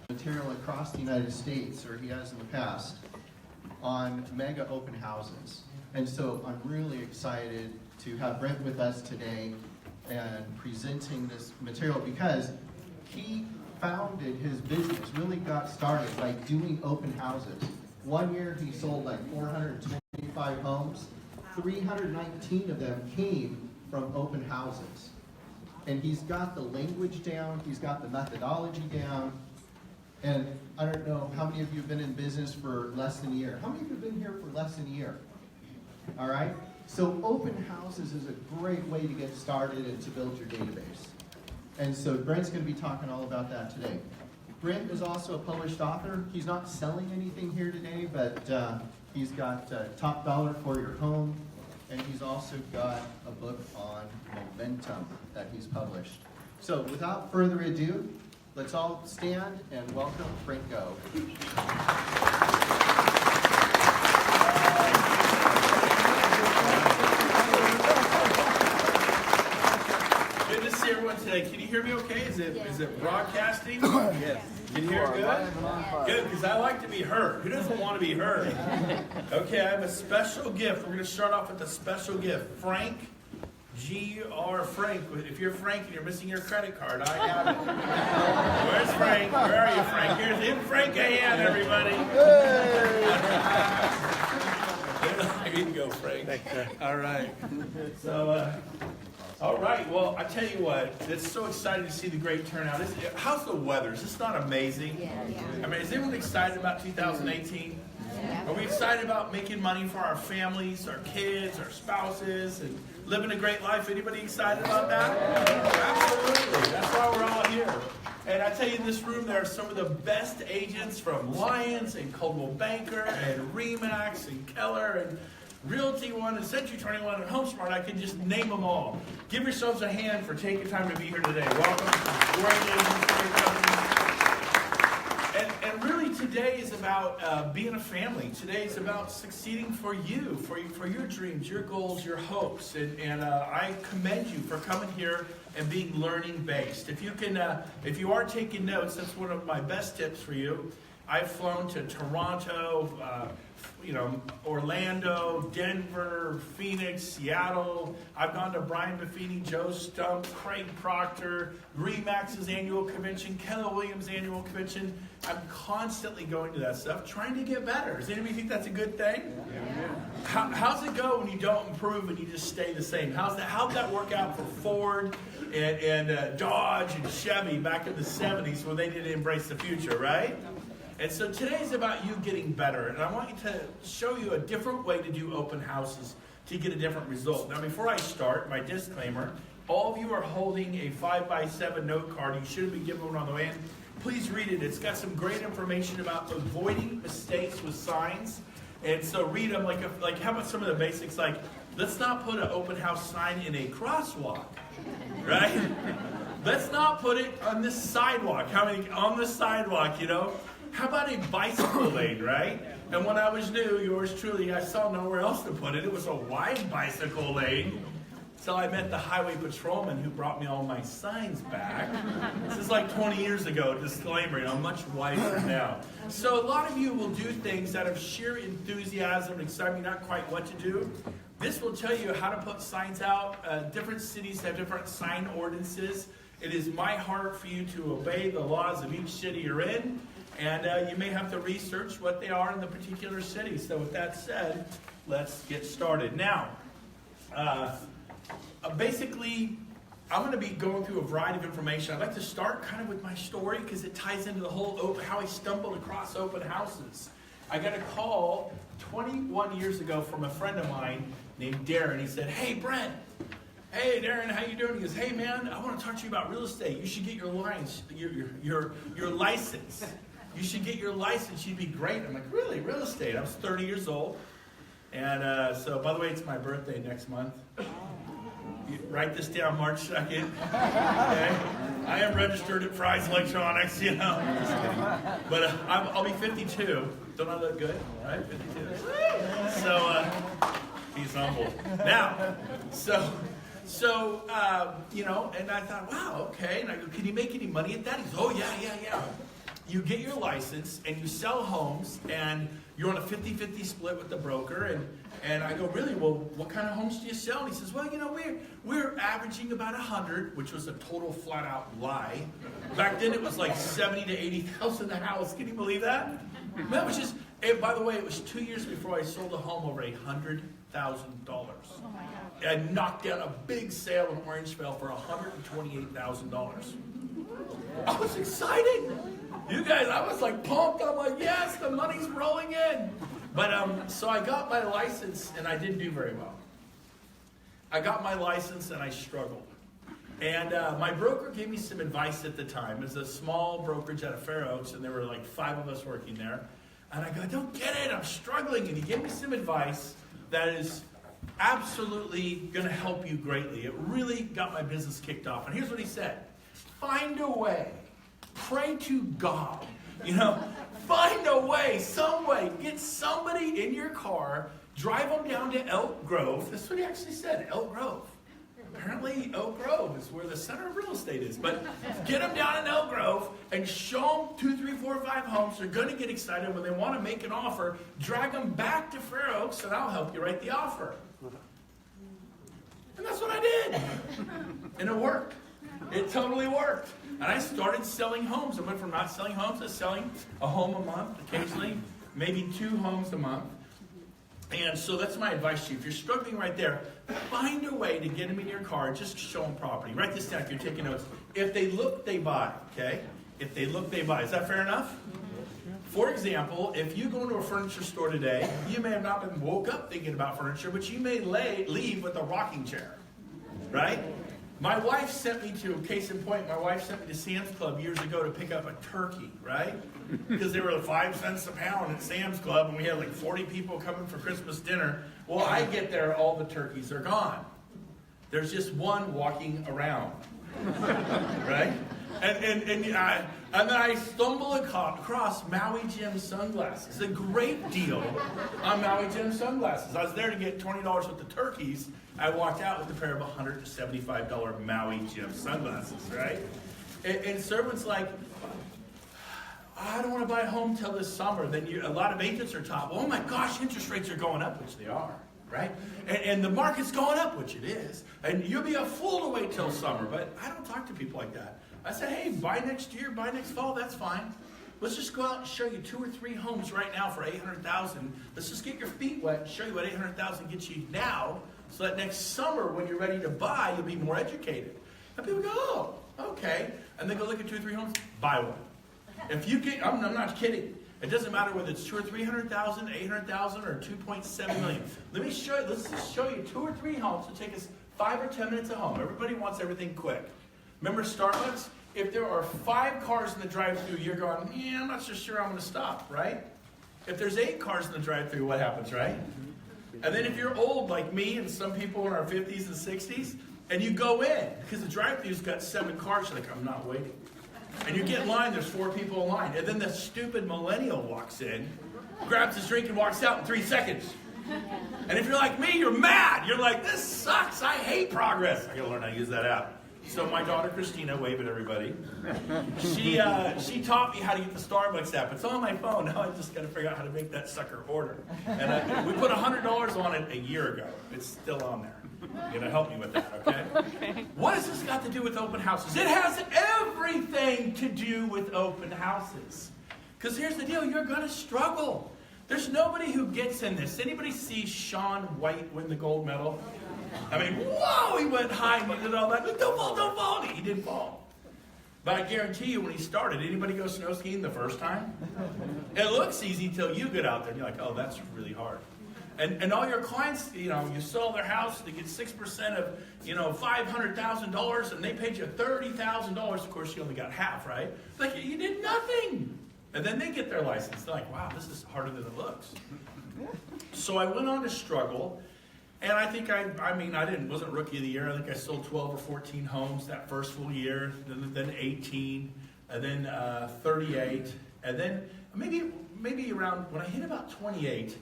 material across the United States, or he has in the past, on mega open houses. And so I'm really excited to have Brent with us today and presenting this material because he founded his business, really got started by doing open houses. One year he sold like 425 homes. 319 of them came from open houses. And he's got the language down, he's got the methodology down. And I don't know how many of you have been in business for less than a year. How many of you have been here for less than a year? All right? So open houses is a great way to get started and to build your database. And so Brent's going to be talking all about that today. Brent is also a published author. He's not selling anything here today, but he's got Top Dollar for Your Home, and he's also got a book on momentum that he's published. So without further ado, let's all stand and welcome Brent Gove. Good to see everyone today. Can you hear me okay? Is it broadcasting? Yes. Can you hear it good? Good, because I like to be heard. Who doesn't want to be heard? Okay, I have a special gift. We're going to start off with a special gift. Frank, G.R. Frank. If you're Frank and you're missing your credit card, I have it. Where's Frank? Where are you, Frank? Here's him, Frank A.M., everybody. Here you go, Frank. All right. So, all right. Well, I tell you what, it's so exciting to see the great turnout. How's the weather? Is this not amazing? Yeah. I mean, is everyone excited about 2018? Yeah. Are we excited about making money for our families, our kids, our spouses, and living a great life? Anybody excited about that? Absolutely. That's why we're all here. And I tell you, in this room, there are some of the best agents from Lyons and Coldwell Banker and Remax and Keller and Realty One and Century 21 and HomeSmart. I can just name them all. Give yourselves a hand for taking time to be here today. Welcome. Great agents, great companies. And really, today is about being a family. Today is about succeeding for you, for your dreams, your goals, your hopes. And I commend you for coming here and being learning based. If you are taking notes, that's one of my best tips for you. I've flown to Toronto, Orlando, Denver, Phoenix, Seattle. I've gone to Brian Buffini, Joe Stump, Craig Proctor, Remax's annual convention, Keller Williams' annual convention. I'm constantly going to that stuff, trying to get better. Does anybody think that's a good thing? Yeah. How's it go when you don't improve and you just stay the same? How'd that work out for Ford and Dodge and Chevy back in the 70s when they didn't embrace the future, right? And so today's about you getting better. And I want you to show you a different way to do open houses to get a different result. Now, before I start, my disclaimer, all of you are holding a 5x7 note card. You should be given one on the way in. Please read it. It's got some great information about avoiding mistakes with signs. And so read them like how about some of the basics, like let's not put an open house sign in a crosswalk, right? Let's not put it on the sidewalk. On the sidewalk, How about a bicycle lane, right? And when I was new, yours truly, I saw nowhere else to put it. It was a wide bicycle lane. So I met the highway patrolman who brought me all my signs back. This is like 20 years ago, disclaimer, I'm much wiser now. So a lot of you will do things out of sheer enthusiasm and excitement, not quite what to do. This will tell you how to put signs out. Different cities have different sign ordinances. It is my heart for you to obey the laws of each city you're in. And you may have to research what they are in the particular city. So with that said, let's get started. Now, basically, I'm going to be going through a variety of information. I'd like to start kind of with my story because it ties into the whole how I stumbled across open houses. I got a call 21 years ago from a friend of mine named Darren. He said, "Hey, Brent. Hey, Darren, how you doing?" He goes, "Hey, man, I want to talk to you about real estate. You should get your license. You should get your license. You'd be great." I'm like, "Really? Real estate?" I was 30 years old. And so, by the way, it's my birthday next month. You write this down, March 2nd. Okay? I am registered at Fry's Electronics, Just kidding. But I'll be 52. Don't I look good? Right? 52. So, he's humble. Now, and I thought, wow, okay. And I go, "Can you make any money at that?" He goes, "Oh, yeah. you get your license and you sell homes and you're on a 50-50 split with the broker. And I go, really? Well, what kind of homes do you sell? And he says, well, we're averaging about 100, which was a total flat-out lie. Back then, it was like 70 to 80,000 a house. Can you believe that? That was just. And by the way, it was 2 years before I sold a home over $100,000. Oh my God. I knocked down a big sale in Orangeville for $128,000. I was excited. You guys, I was like pumped. I'm like, yes, the money's rolling in. But so I got my license and I didn't do very well. I got my license and I struggled. And my broker gave me some advice at the time. It was a small brokerage out of Fair Oaks, and there were like 5 of us working there. And I go, I don't get it, I'm struggling. And he gave me some advice that is absolutely going to help you greatly. It really got my business kicked off. And here's what he said. Find a way. Pray to God. Find a way, some way. Get somebody in your car, drive them down to Elk Grove. That's what he actually said, Elk Grove. Apparently, Elk Grove is where the center of real estate is. But get them down in Elk Grove and show them 2, 3, 4, 5 homes. They're going to get excited when they want to make an offer. Drag them back to Fair Oaks, and I'll help you write the offer. And that's what I did. And it worked. It totally worked. And I started selling homes. I went from not selling homes to selling a home a month, occasionally, maybe 2 homes a month. And so that's my advice to you. If you're struggling right there, find a way to get them in your car. Just show them property. Write this down if you're taking notes. If they look, they buy. Okay? If they look, they buy. Is that fair enough? For example, if you go into a furniture store today, you may have not been woke up thinking about furniture, but you may leave with a rocking chair. Right? My wife sent me to, case in point, my wife sent me to Sam's Club years ago to pick up a turkey, right? Because they were 5 cents a pound at Sam's Club, and we had like 40 people coming for Christmas dinner. Well, I get there, all the turkeys are gone. There's just one walking around, right? And then I stumble across Maui Jim sunglasses. A great deal on Maui Jim sunglasses. I was there to get $20 worth of turkeys. I walked out with a pair of $175 Maui Jim sunglasses, right? And servants like, I don't want to buy a home till this summer. Then a lot of agents are taught, oh my gosh, interest rates are going up, which they are, right? And the market's going up, which it is. And you'll be a fool to wait till summer. But I don't talk to people like that. I said, hey, buy next year, buy next fall, that's fine. Let's just go out and show you 2 or 3 homes right now for $800,000. Let's just get your feet wet and show you what $800,000 gets you now, so that next summer when you're ready to buy, you'll be more educated. And people go, oh, okay. And they go look at 2 or 3 homes, buy one. If you get, I'm not kidding. It doesn't matter whether it's 2 or 300,000, 800,000, or 2.7 million. Let's just show you 2 or 3 homes. It'll take us 5 or 10 minutes a home. Everybody wants everything quick. Remember Starbucks? If there are 5 cars in the drive-thru, you're going, yeah, I'm not so sure I'm going to stop, right? If there's 8 cars in the drive-thru, what happens, right? And then if you're old like me and some people in our 50s and 60s, and you go in, because the drive-thru's got 7 cars, you're like, I'm not waiting. And you get in line, there's 4 people in line. And then the stupid millennial walks in, grabs his drink and walks out in 3 seconds. And if you're like me, you're mad. You're like, this sucks. I hate progress. I got to learn how to use that app. So my daughter Christina, wave at everybody. She taught me how to get the Starbucks app. It's on my phone. Now I just got to figure out how to make that sucker order. And we put $100 on it a year ago. It's still on there. You're gonna help me with that, okay? What has this got to do with open houses? It has everything to do with open houses. Because here's the deal: you're gonna struggle. There's nobody who gets in this. Anybody see Shaun White win the gold medal? I mean, whoa, he went high and did all that. Don't fall. He didn't fall. But I guarantee you, when he started, anybody go snow skiing the first time? It looks easy till you get out there and you're like, oh, that's really hard. And all your clients, you sell their house, they get 6% of, $500,000, and they paid you $30,000. Of course, you only got half, right? Like, you did nothing. And then they get their license. They're like, wow, this is harder than it looks. So I went on to struggle. And I think I wasn't rookie of the year. I think I sold 12 or 14 homes that first full year, then 18, and then 38, and then maybe around when I hit about 28,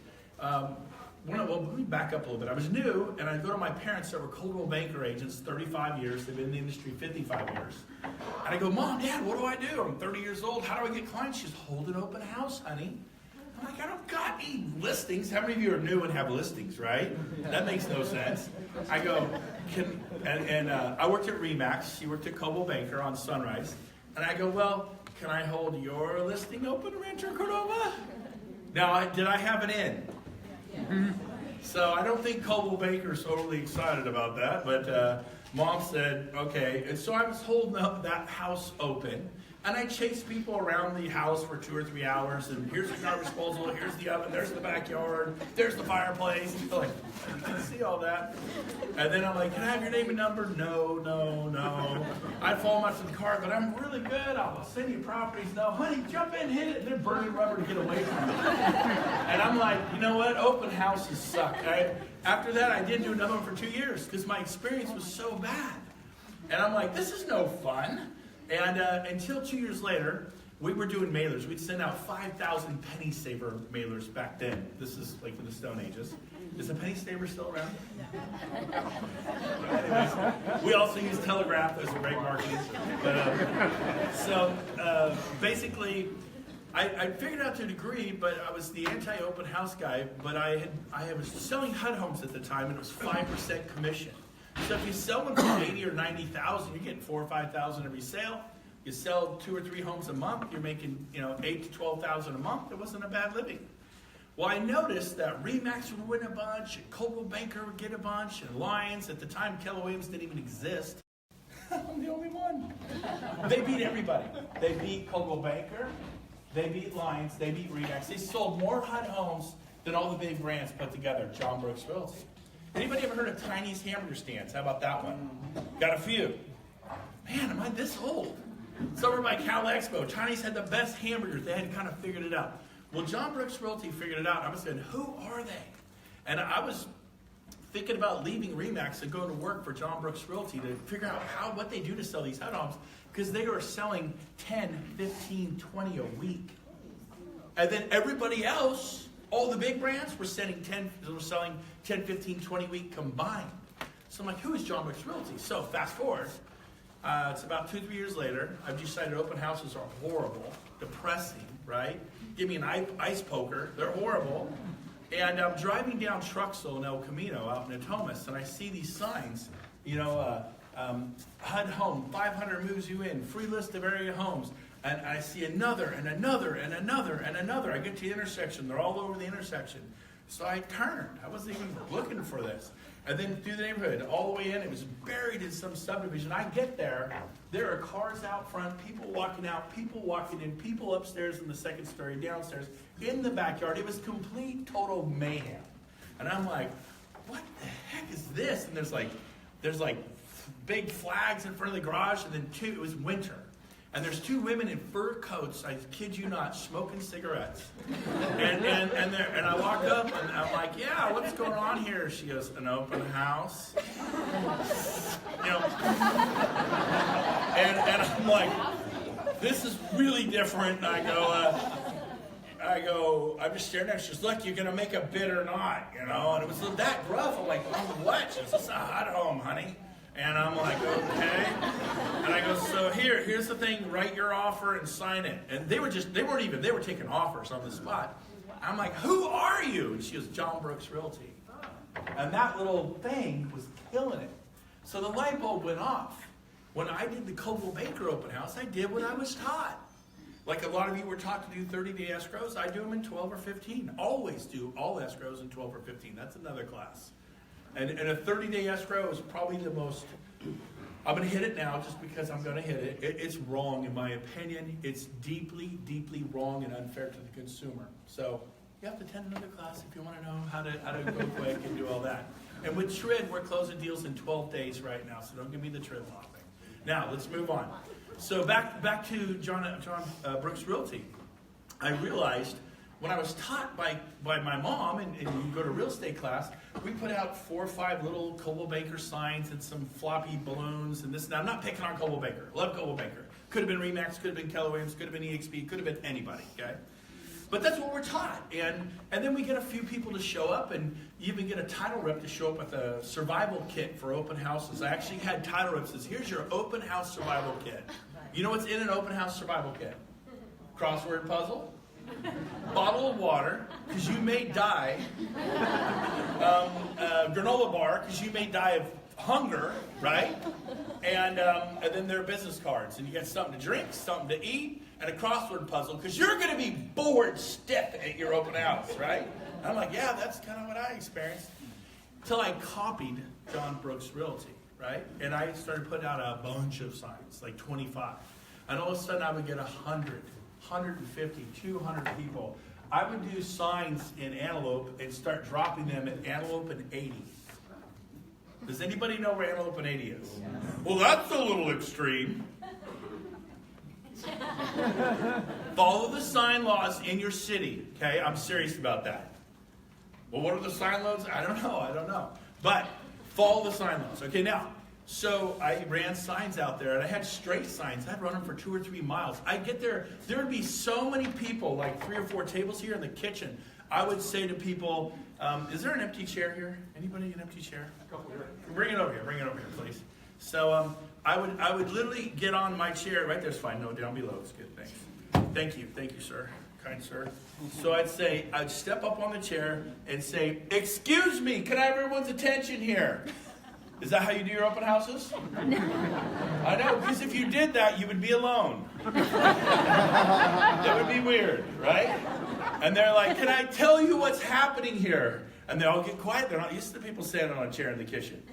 let me back up a little bit. I was new, and I'd go to my parents that were Coldwell Banker agents, 35 years. They've been in the industry 55 years. And I go, Mom, Dad, what do I do? I'm 30 years old. How do I get clients? She's, hold an open house, honey. I'm like, I don't got any listings. How many of you are new and have listings, right? That makes no sense. I go, I worked at Remax. She worked at Coldwell Banker on Sunrise. And I go, well, can I hold your listing open, Rancho Cordova? Now, did I have an in? So I don't think Coldwell Banker's totally excited about that, but Mom said, okay. And so I was holding up that house open, and I chased people around the house for 2 or 3 hours, and here's the garbage disposal, here's the oven, there's the backyard, there's the fireplace. And like, you can see all that. And then I'm like, can I have your name and number? No. I'd follow them out to the car, but I'm really good. I'll send you properties. No, honey, jump in, hit it, and they're burning rubber to get away from me. And I'm like, you know what? Open houses suck. After that, I didn't do another one for 2 years because my experience was so bad. And I'm like, this is no fun. And until 2 years later, we were doing mailers. We'd send out 5,000 penny saver mailers back then. This is like in the Stone Ages. Is the penny saver still around? Anyways, we also use telegraph as a great marketing. But, basically, I figured out to a degree, but I was the anti-open house guy. But I was selling HUD homes at the time, and it was 5% commission. So if you sell them for 80 or 90,000, you're getting 4,000 or 5,000 every sale. You sell 2 or 3 homes a month, you're making 8,000 to 12,000 a month. It wasn't a bad living. Well, I noticed that Remax would win a bunch, and Coldwell Banker would get a bunch, and Lions. At the time, Keller Williams didn't even exist. I'm the only one. They beat everybody. They beat Coldwell Banker. They beat Lions. They beat Remax. They sold more HUD homes than all the big brands put together. John Brooks Realty. Anybody ever heard of Tiny's hamburger stands? How about that one? Got a few. Man, am I this old? It's over by Cal Expo. Tiny's had the best hamburgers. They had kind of figured it out. Well, John Brooks Realty figured it out. I was saying, who are they? And I was thinking about leaving Remax and going to work for John Brooks Realty to figure out what they do to sell these HUD homes, because they were selling 10, 15, 20 a week. And then everybody else, all the big brands, were selling 10, 15, 20 a week combined. So I'm like, who is John Brooks Realty? So fast forward, it's about 2 or 3 years later. I've decided open houses are horrible, depressing, right? Give me an ice poker. They're horrible. And I'm driving down Truxell in El Camino out in Natomas, and I see these signs, HUD home, 500 moves you in, free list of area homes. And I see another and another and another and another. I get to the intersection. They're all over the intersection. So I turned. I wasn't even looking for this. And then through the neighborhood, all the way in, it was buried in some subdivision. I get there. There are cars out front, people walking out, people walking in, people upstairs in the second story, downstairs, in the backyard. It was complete, total mayhem. And I'm like, what the heck is this? And there's like big flags in front of the garage, and then it was winter. And there's 2 women in fur coats, I kid you not, smoking cigarettes. And I walk up and I'm like, yeah, what's going on here? She goes, an open house. And I'm like, this is really different. And I go, I'm just staring at her. She goes, look, you're going to make a bid or not, And it was that rough. I'm like, what? She goes, it's a HUD home, honey. And I'm like, okay. And I go, so here's the thing, write your offer and sign it. And they were taking offers on the spot. I'm like, who are you? And she goes, John Brooks Realty. And that little thing was killing it. So the light bulb went off. When I did the Coldwell Banker open house, I did what I was taught. Like a lot of you were taught to do 30-day escrows, I do them in 12 or 15. Always do all escrows in 12 or 15. That's another class. And a 30-day escrow is probably the most, I'm going to hit it now just because I'm going to hit it. It's wrong in my opinion. It's deeply, deeply wrong and unfair to the consumer. So you have to attend another class if you want to know how to go quick and do all that. And with TRID, we're closing deals in 12 days right now, so don't give me the TRID law thing. Now, let's move on. So back to John Brooks Realty. I realized when I was taught by my mom, and you go to real estate class, we put out 4 or 5 little Coldwell Banker signs and some floppy balloons and this. Now, I'm not picking on Coldwell Banker. Love Coldwell Banker. Could have been Remax, could have been Keller Williams, could have been EXP, could have been anybody, okay? But that's what we're taught. And then we get a few people to show up, and you even get a title rep to show up with a survival kit for open houses. I actually had title reps says, here's your open house survival kit. You know what's in an open house survival kit? Crossword puzzle, bottle of water, because you may die, granola bar, because you may die of hunger, right? And then there are business cards, and you get something to drink, something to eat, and a crossword puzzle, because you're going to be bored stiff at your open house, right? And I'm like, yeah, that's kind of what I experienced. Until I copied John Brooks Realty, right? And I started putting out a bunch of signs, like 25. And all of a sudden I would get 100, 150, 200 people. I would do signs in Antelope and start dropping them at Antelope and 80. Does anybody know where Antelope and 80 is? Yeah. Well, that's a little extreme. Follow the sign laws in your city, okay? I'm serious about that. Well, what are the sign laws? I don't know. But follow the sign laws. Okay, now, so I ran signs out there, and I had straight signs. I'd run them for 2 or 3 miles. I'd get there. There would be so many people, like 3 or 4 tables here in the kitchen. I would say to people, is there an empty chair here? Anybody an empty chair? A couple here. Bring it over here, please. So I would literally get on my chair. Right there's fine. No, down below. It's good. Thanks. Thank you, sir. Kind sir. So I'd step up on the chair and say, excuse me, can I have everyone's attention here? Is that how you do your open houses? No. I know, because if you did that, you would be alone. That would be weird, right? And they're like, can I tell you what's happening here? And they all get quiet. They're not used to people standing on a chair in the kitchen.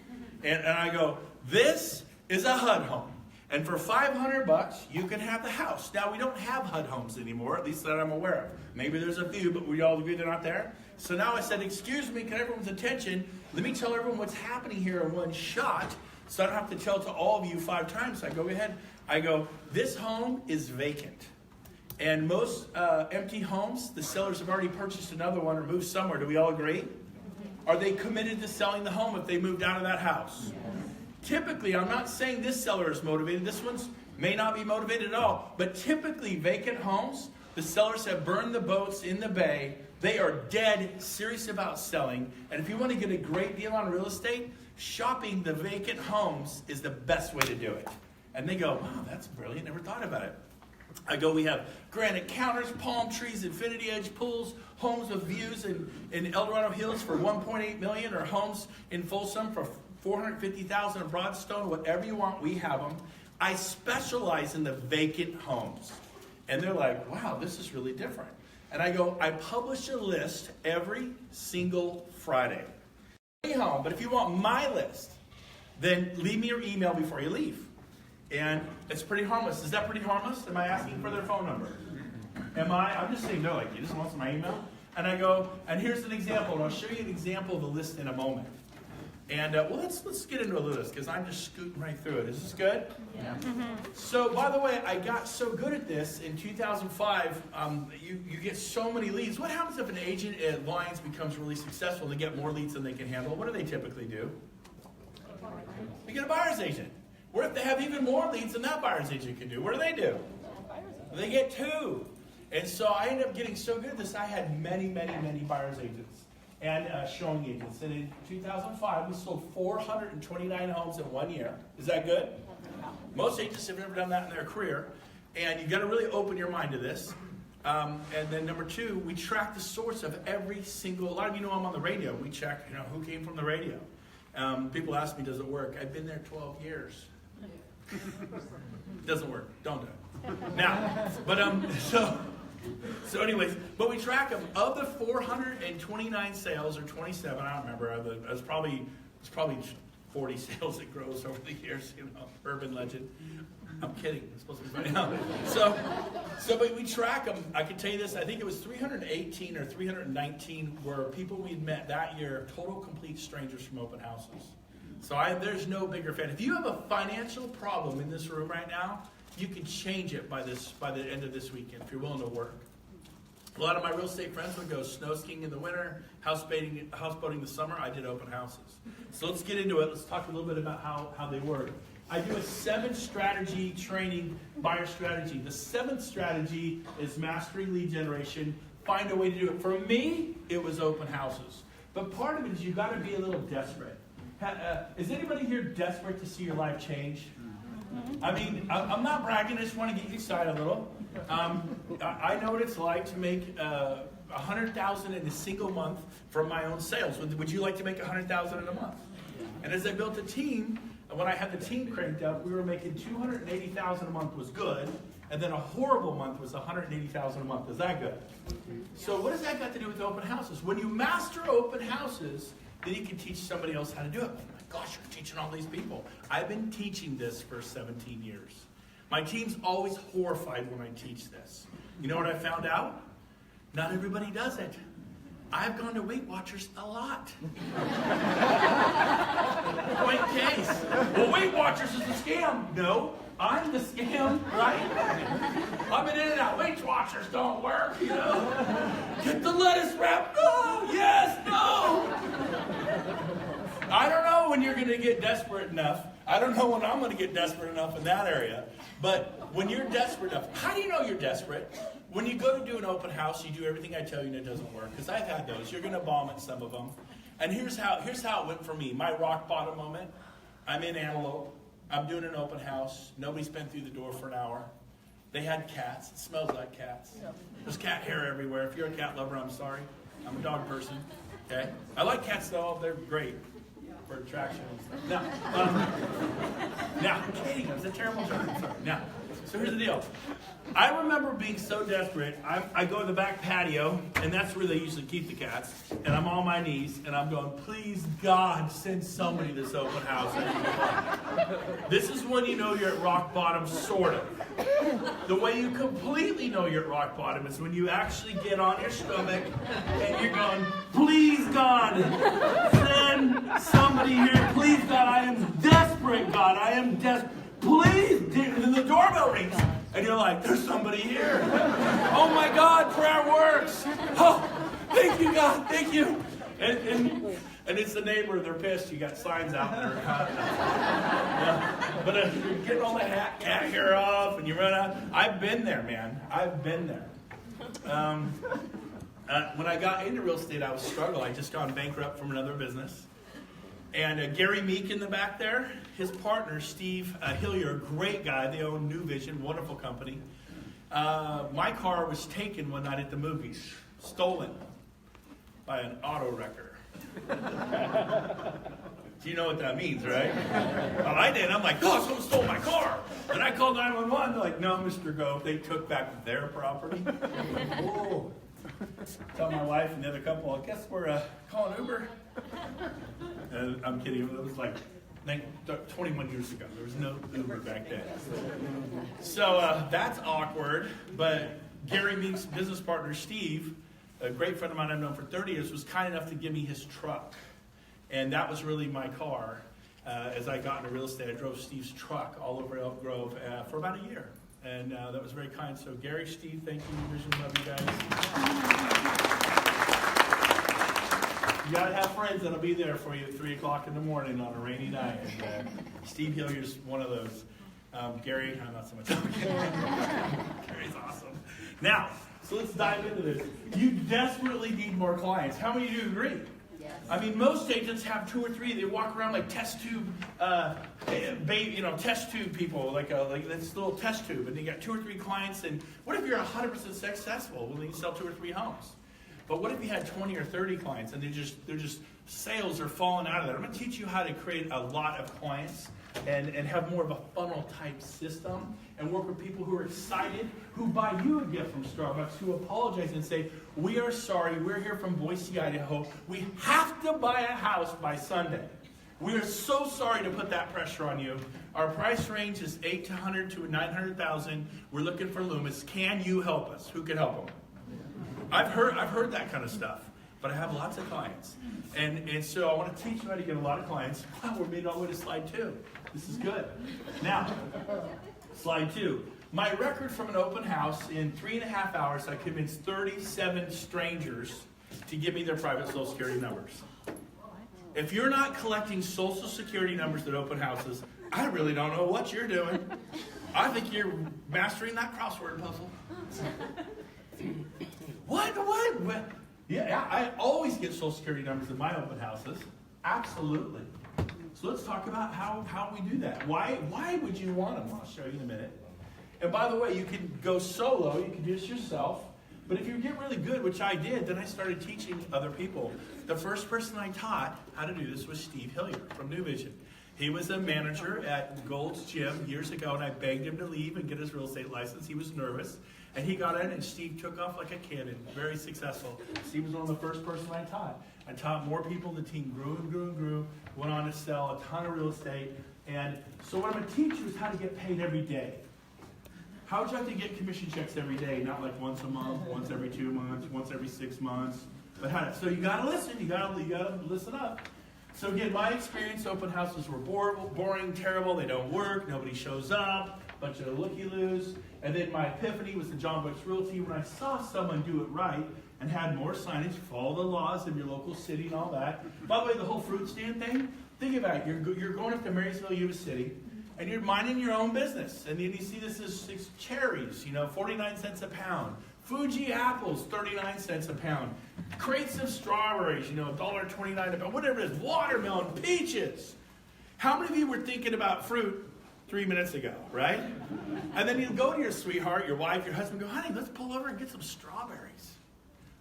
And I go, this is a HUD home. And for $500, you can have the house. Now, we don't have HUD homes anymore, at least that I'm aware of. Maybe there's a few, but we all agree they're not there. So now I said, excuse me, can everyone's attention? Let me tell everyone what's happening here in one shot, so I don't have to tell to all of you 5 times. I go ahead. I go, this home is vacant. And most empty homes, the sellers have already purchased another one or moved somewhere. Do we all agree? Are they committed to selling the home if they moved out of that house? Typically, I'm not saying this seller is motivated. This one may not be motivated at all. But typically, vacant homes, the sellers have burned the boats in the bay. They are dead serious about selling. And if you want to get a great deal on real estate, shopping the vacant homes is the best way to do it. And they go, wow, that's brilliant. Never thought about it. I go, we have granite counters, palm trees, infinity edge pools, homes with views in El Dorado Hills for $1.8 million, or homes in Folsom for $450,000 in Broadstone. Whatever you want, we have them. I specialize in the vacant homes. And they're like, wow, this is really different. And I go, I publish a list every single Friday. Home, but if you want my list, then leave me your email before you leave. And it's pretty harmless. Is that pretty harmless? Am I asking for their phone number? I'm just saying no, like, you just want my email? And I go, and here's an example, and I'll show you an example of the list in a moment. And let's get into a list, because I'm just scooting right through it. Is this good? Yeah. Mm-hmm. So, by the way, I got so good at this in 2005. You get so many leads. What happens if an agent at Lions becomes really successful and they get more leads than they can handle? What do they typically do? They get a buyer's agent. What if they have even more leads than that buyer's agent can do? What do? They get 2. And so I ended up getting so good at this, I had many, many, many buyer's agents and showing agents. And in 2005, we sold 429 homes in 1 year. Is that good? Most agents have never done that in their career. And you've got to really open your mind to this. And then number 2, we track the source of every single, a lot of you know I'm on the radio. We check, who came from the radio. People ask me, does it work? I've been there 12 years. It doesn't work. Don't do it. Now, but so anyways, but we track them. Of the 429 sales, or 27, I don't remember. It's probably 40 sales that grows over the years. Urban legend. I'm kidding. It's supposed to be funny. No. But we track them. I can tell you this. I think it was 318 or 319 were people we'd met that year, total complete strangers from open houses. So there's no bigger fan. If you have a financial problem in this room right now, you can change it by the end of this weekend if you're willing to work. A lot of my real estate friends would go snow skiing in the winter, houseboating the summer. I did open houses. So let's get into it. Let's talk a little bit about how they work. I do a 7-strategy training, buyer strategy. The 7th strategy is mastery lead generation. Find a way to do it. For me, it was open houses. But part of it is you got to be a little desperate. Is anybody here desperate to see your life change? I mean, I'm not bragging. I just want to get you excited a little. I know what it's like to make $100,000 in a single month from my own sales. Would you like to make $100,000 in a month? And as I built a team, when I had the team cranked up, we were making $280,000 a month was good, and then a horrible month was $180,000 a month. Is that good? So what does that got to do with open houses? When you master open houses, then you can teach somebody else how to do it. Oh my gosh, you're teaching all these people. I've been teaching this for 17 years. My team's always horrified when I teach this. You know what I found out? Not everybody does it. I've gone to Weight Watchers a lot. Point case. Well, Weight Watchers is a scam. No, I'm the scam, right? I'm an In-N-Out. Weight Watchers don't work, you know. Get the lettuce wrap. No, yes, no. I don't know when you're going to get desperate enough. I don't know when I'm going to get desperate enough in that area. But when you're desperate enough, how do you know you're desperate? When you go to do an open house, you do everything I tell you and it doesn't work. Because I've had those. You're going to bomb at some of them. And here's how it went for me. My rock bottom moment. I'm in Antelope. I'm doing an open house. Nobody's been through the door for an hour. They had cats. It smells like cats. There's cat hair everywhere. If you're a cat lover, I'm sorry. I'm a dog person. Okay? I like cats though. They're great for attraction and stuff. Now, I'm kidding. It was a terrible joke. I'm sorry. Now, so here's the deal. I remember being so desperate, I go to the back patio, and that's where they usually keep the cats, and I'm on my knees, and I'm going, please, God, send somebody to this open house. This is when you know you're at rock bottom, sort of. The way you completely know you're at rock bottom is when you actually get on your stomach, and you're going, please, God, send somebody here. Please, God, I am desperate, God. I am desperate. Please, and the doorbell rings. And you're like, there's somebody here. Oh my God, prayer works. Oh, thank you, God, thank you. And it's the neighbor, they're pissed. You got signs out there. Yeah. But you're getting all the cat hair off and you run out. I've been there, man. I've been there. When I got into real estate, I was struggling. I just gone bankrupt from another business. And Gary Meek in the back there, his partner, Steve Hillier, great guy. They own New Vision, wonderful company. My car was taken one night at the movies, stolen by an auto wrecker. Do you know what that means, right? Well, I did. I'm like, oh, someone stole my car. And I called 911. They're like, no, Mr. Gove. They took back their property. Oh. Tell my wife and the other couple, I guess we're calling Uber. I'm kidding. It was like 21 years ago. There was no Uber back then. So that's awkward. But Gary Meek's business partner, Steve, a great friend of mine I've known for 30 years, was kind enough to give me his truck. And that was really my car. As I got into real estate, I drove Steve's truck all over Elk Grove for about a year. And that was very kind. So Gary, Steve, thank you. Vision, love you guys. You gotta have friends that'll be there for you at 3 o'clock in the morning on a rainy night. And Steve Hillier's one of those. Gary, I'm not so much. Gary's awesome. Now, so let's dive into this. You desperately need more clients. How many of you agree? Yes. I mean, most agents have 2 or 3. They walk around like test tube, test tube people, like this little test tube, and they got 2 or 3 clients. And what if you're 100% successful? Well, then you sell 2 or 3 homes. But what if you had 20 or 30 clients and they're just sales are falling out of that? I'm going to teach you how to create a lot of clients and have more of a funnel type system and work with people who are excited, who buy you a gift from Starbucks, who apologize and say, we are sorry, we're here from Boise, Idaho. We have to buy a house by Sunday. We are so sorry to put that pressure on you. Our price range is $800,000 to $900,000. We're looking for Loomis. Can you help us? Who can help them? I've heard that kind of stuff, but I have lots of clients. And so I want to teach you how to get a lot of clients. Wow, we're made all the way to slide 2. This is good. Now, slide 2. My record from an open house, in 3.5 hours, I convinced 37 strangers to give me their private Social Security numbers. If you're not collecting Social Security numbers at open houses, I really don't know what you're doing. I think you're mastering that crossword puzzle. What? Yeah, I always get Social Security numbers in my open houses. Absolutely. So let's talk about how we do that. Why would you want them? I'll show you in a minute. And by the way, you can go solo. You can do this yourself. But if you get really good, which I did, then I started teaching other people. The first person I taught how to do this was Steve Hillier from New Vision. He was a manager at Gold's Gym years ago, and I begged him to leave and get his real estate license. He was nervous. And he got in, and Steve took off like a cannon. Very successful. Steve was one of the first person I taught. I taught more people. The team grew and grew and grew. Went on to sell a ton of real estate. And so what I'm going to teach you is how to get paid every day. How would you like to get commission checks every day? Not like once a month, once every 2 months, once every 6 months. But how to, so you got to listen. You got to listen up. So again, my experience, open houses were boring, terrible. They don't work. Nobody shows up. Bunch of looky-loos. And then my epiphany was the John Bucks Realty. When I saw someone do it right and had more signage, follow the laws of your local city and all that. By the way, the whole fruit stand thing, think about it. You're going up to Marysville, Yuba City, and you're minding your own business. And then you see this is cherries, 49 cents a pound. Fuji apples, 39 cents a pound. Crates of strawberries, $1.29 a pound. Whatever it is, watermelon, peaches. How many of you were thinking about fruit 3 minutes ago, right? And then you go to your sweetheart, your wife, your husband, go, honey, let's pull over and get some strawberries,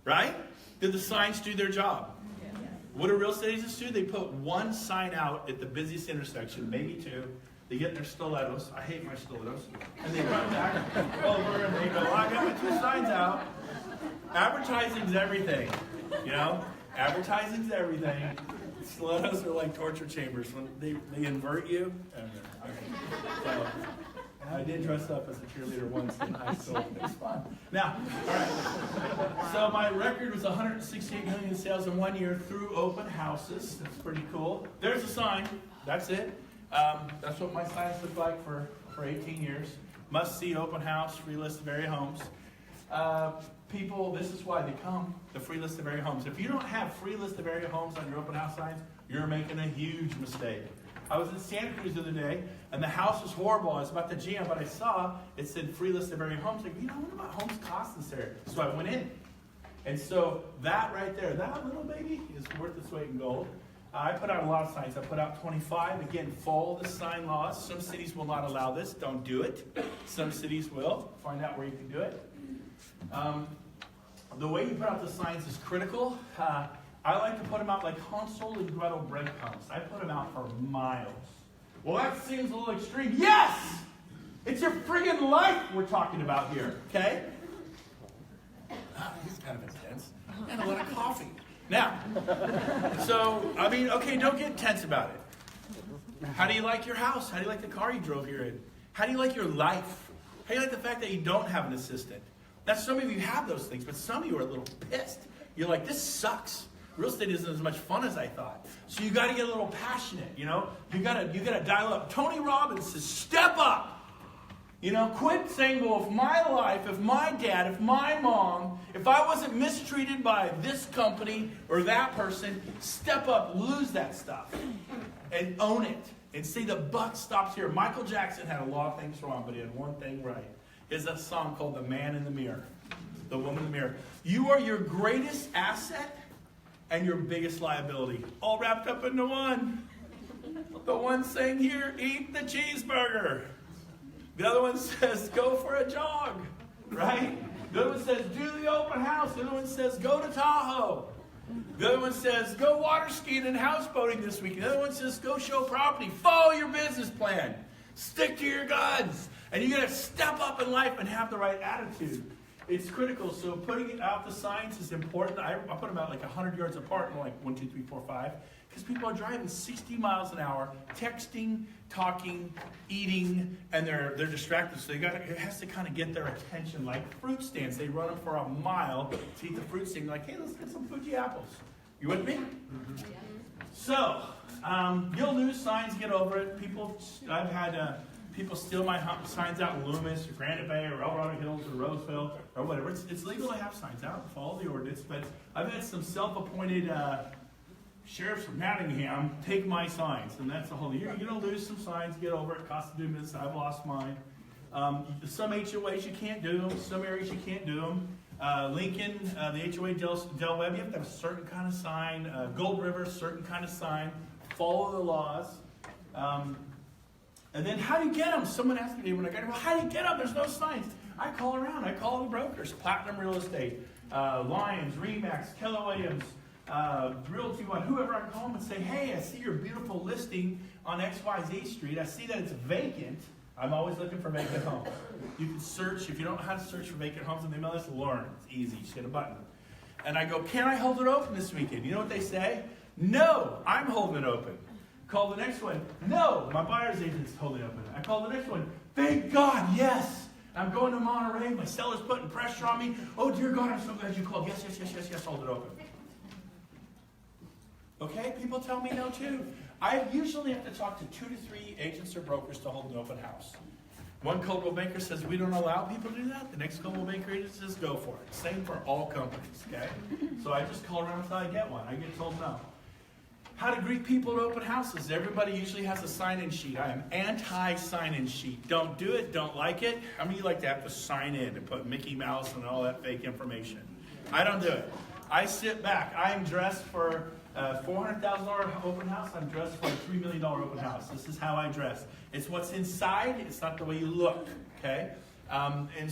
right? Did the signs do their job? Yeah. What do real estate agents do? They put one sign out at the busiest intersection, maybe two. They get their stilettos. I hate my stilettos. And they run back over and they go, I got my 2 signs out. Advertising's everything, Advertising's everything. Stilettos are like torture chambers. When they invert you. So, I did dress up as a cheerleader once in high school. It was fun. Now, all right. So my record was 168 million sales in 1 year through open houses. That's pretty cool. There's a sign. That's it. That's what my signs look like for 18 years. Must see open house, free list of area homes. People, this is why they come, the free list of area homes. If you don't have free list of area homes on your open house signs, you're making a huge mistake. I was in Santa Cruz the other day, and the house was horrible. I was about to jam, but I saw it said free list of area homes. Like, what about homes cost in this area? So I went in. And so that right there, that little baby is worth its weight in gold. I put out a lot of signs. I put out 25. Again, follow the sign laws. Some cities will not allow this. Don't do it. Some cities will. Find out where you can do it. The way you put out the signs is critical. I like to put them out like Hansel and Gretel breadcrumbs. I put them out for miles. Well, that seems a little extreme. Yes! It's your friggin' life we're talking about here, okay? This is kind of intense. And a lot of coffee. Now, okay, don't get tense about it. How do you like your house? How do you like the car you drove here in? How do you like your life? How do you like the fact that you don't have an assistant? Now, some of you have those things, but some of you are a little pissed. You're like, this sucks. Real estate isn't as much fun as I thought. So you got to get a little passionate, You got to dial up. Tony Robbins says, step up. Quit saying, well, if my life, if my dad, if my mom, if I wasn't mistreated by this company or that person, step up, lose that stuff, and own it. And say the buck stops here. Michael Jackson had a lot of things wrong, but he had one thing right. Is a song called The Man in the Mirror. The Woman in the Mirror. You are your greatest asset and your biggest liability. All wrapped up into one. The one saying here, eat the cheeseburger. The other one says, go for a jog. Right? The other one says, do the open house. The other one says, go to Tahoe. The other one says, go water skiing and houseboating this weekend. The other one says, go show property. Follow your business plan. Stick to your guns. And you got to step up in life and have the right attitude. It's critical. So putting out the signs is important. I put them out like 100 yards apart, like 1, 2, 3, 4, 5. Because people are driving 60 miles an hour, texting, talking, eating, and they're distracted. So it has to kind of get their attention. Like fruit stands, they run them for a mile to eat the fruit stand. Like, hey, let's get some Fuji apples. You with me? Mm-hmm. So you'll lose signs. Get over it. I've had people steal my signs out in Loomis or Granite Bay or Eldorado Hills or Roseville or whatever. It's legal to have signs out. Follow the ordinance. But I've had some self-appointed sheriff's from Nottingham, take my signs. And that's the whole, you're going to lose some signs, get over it, costs 2 minutes, I've lost mine. Some HOAs you can't do them, some areas you can't do them. Lincoln, the HOA Del Webb, you have to have a certain kind of sign. Gold River, certain kind of sign. Follow the laws. And then how do you get them? Someone asked me when I got here, well, how do you get them? There's no signs. I call around. I call the brokers, Platinum Real Estate, Lions, Remax, Keller Williams, Realty One, whoever. I call them and say, hey, I see your beautiful listing on XYZ Street. I see that it's vacant. I'm always looking for vacant homes. You can search, if you don't know how to search for vacant homes in the MLS, learn. It's easy, just hit a button. And I go, can I hold it open this weekend? You know what they say? No, I'm holding it open. Call the next one. No, my buyer's agent's holding it open. I call the next one. Thank God, yes. I'm going to Monterey. My seller's putting pressure on me. Oh, dear God, I'm so glad you called. Yes, yes, yes, yes, yes, hold it open. Okay, people tell me no too. I usually have to talk to 2 to 3 agents or brokers to hold an open house. One Coldwell banker says we don't allow people to do that. The next Coldwell banker agent says go for it. Same for all companies, okay? So I just call around until I get one. I get told no. How to greet people at open houses. Everybody usually has a sign-in sheet. I am anti-sign-in sheet. Don't do it, don't like it. How many of you like to have to sign in and put Mickey Mouse and all that fake information? I don't do it. I sit back. I am dressed for $400,000 open house. I'm dressed for a $3 million open house. This is how I dress. It's what's inside. It's not the way you look, okay? And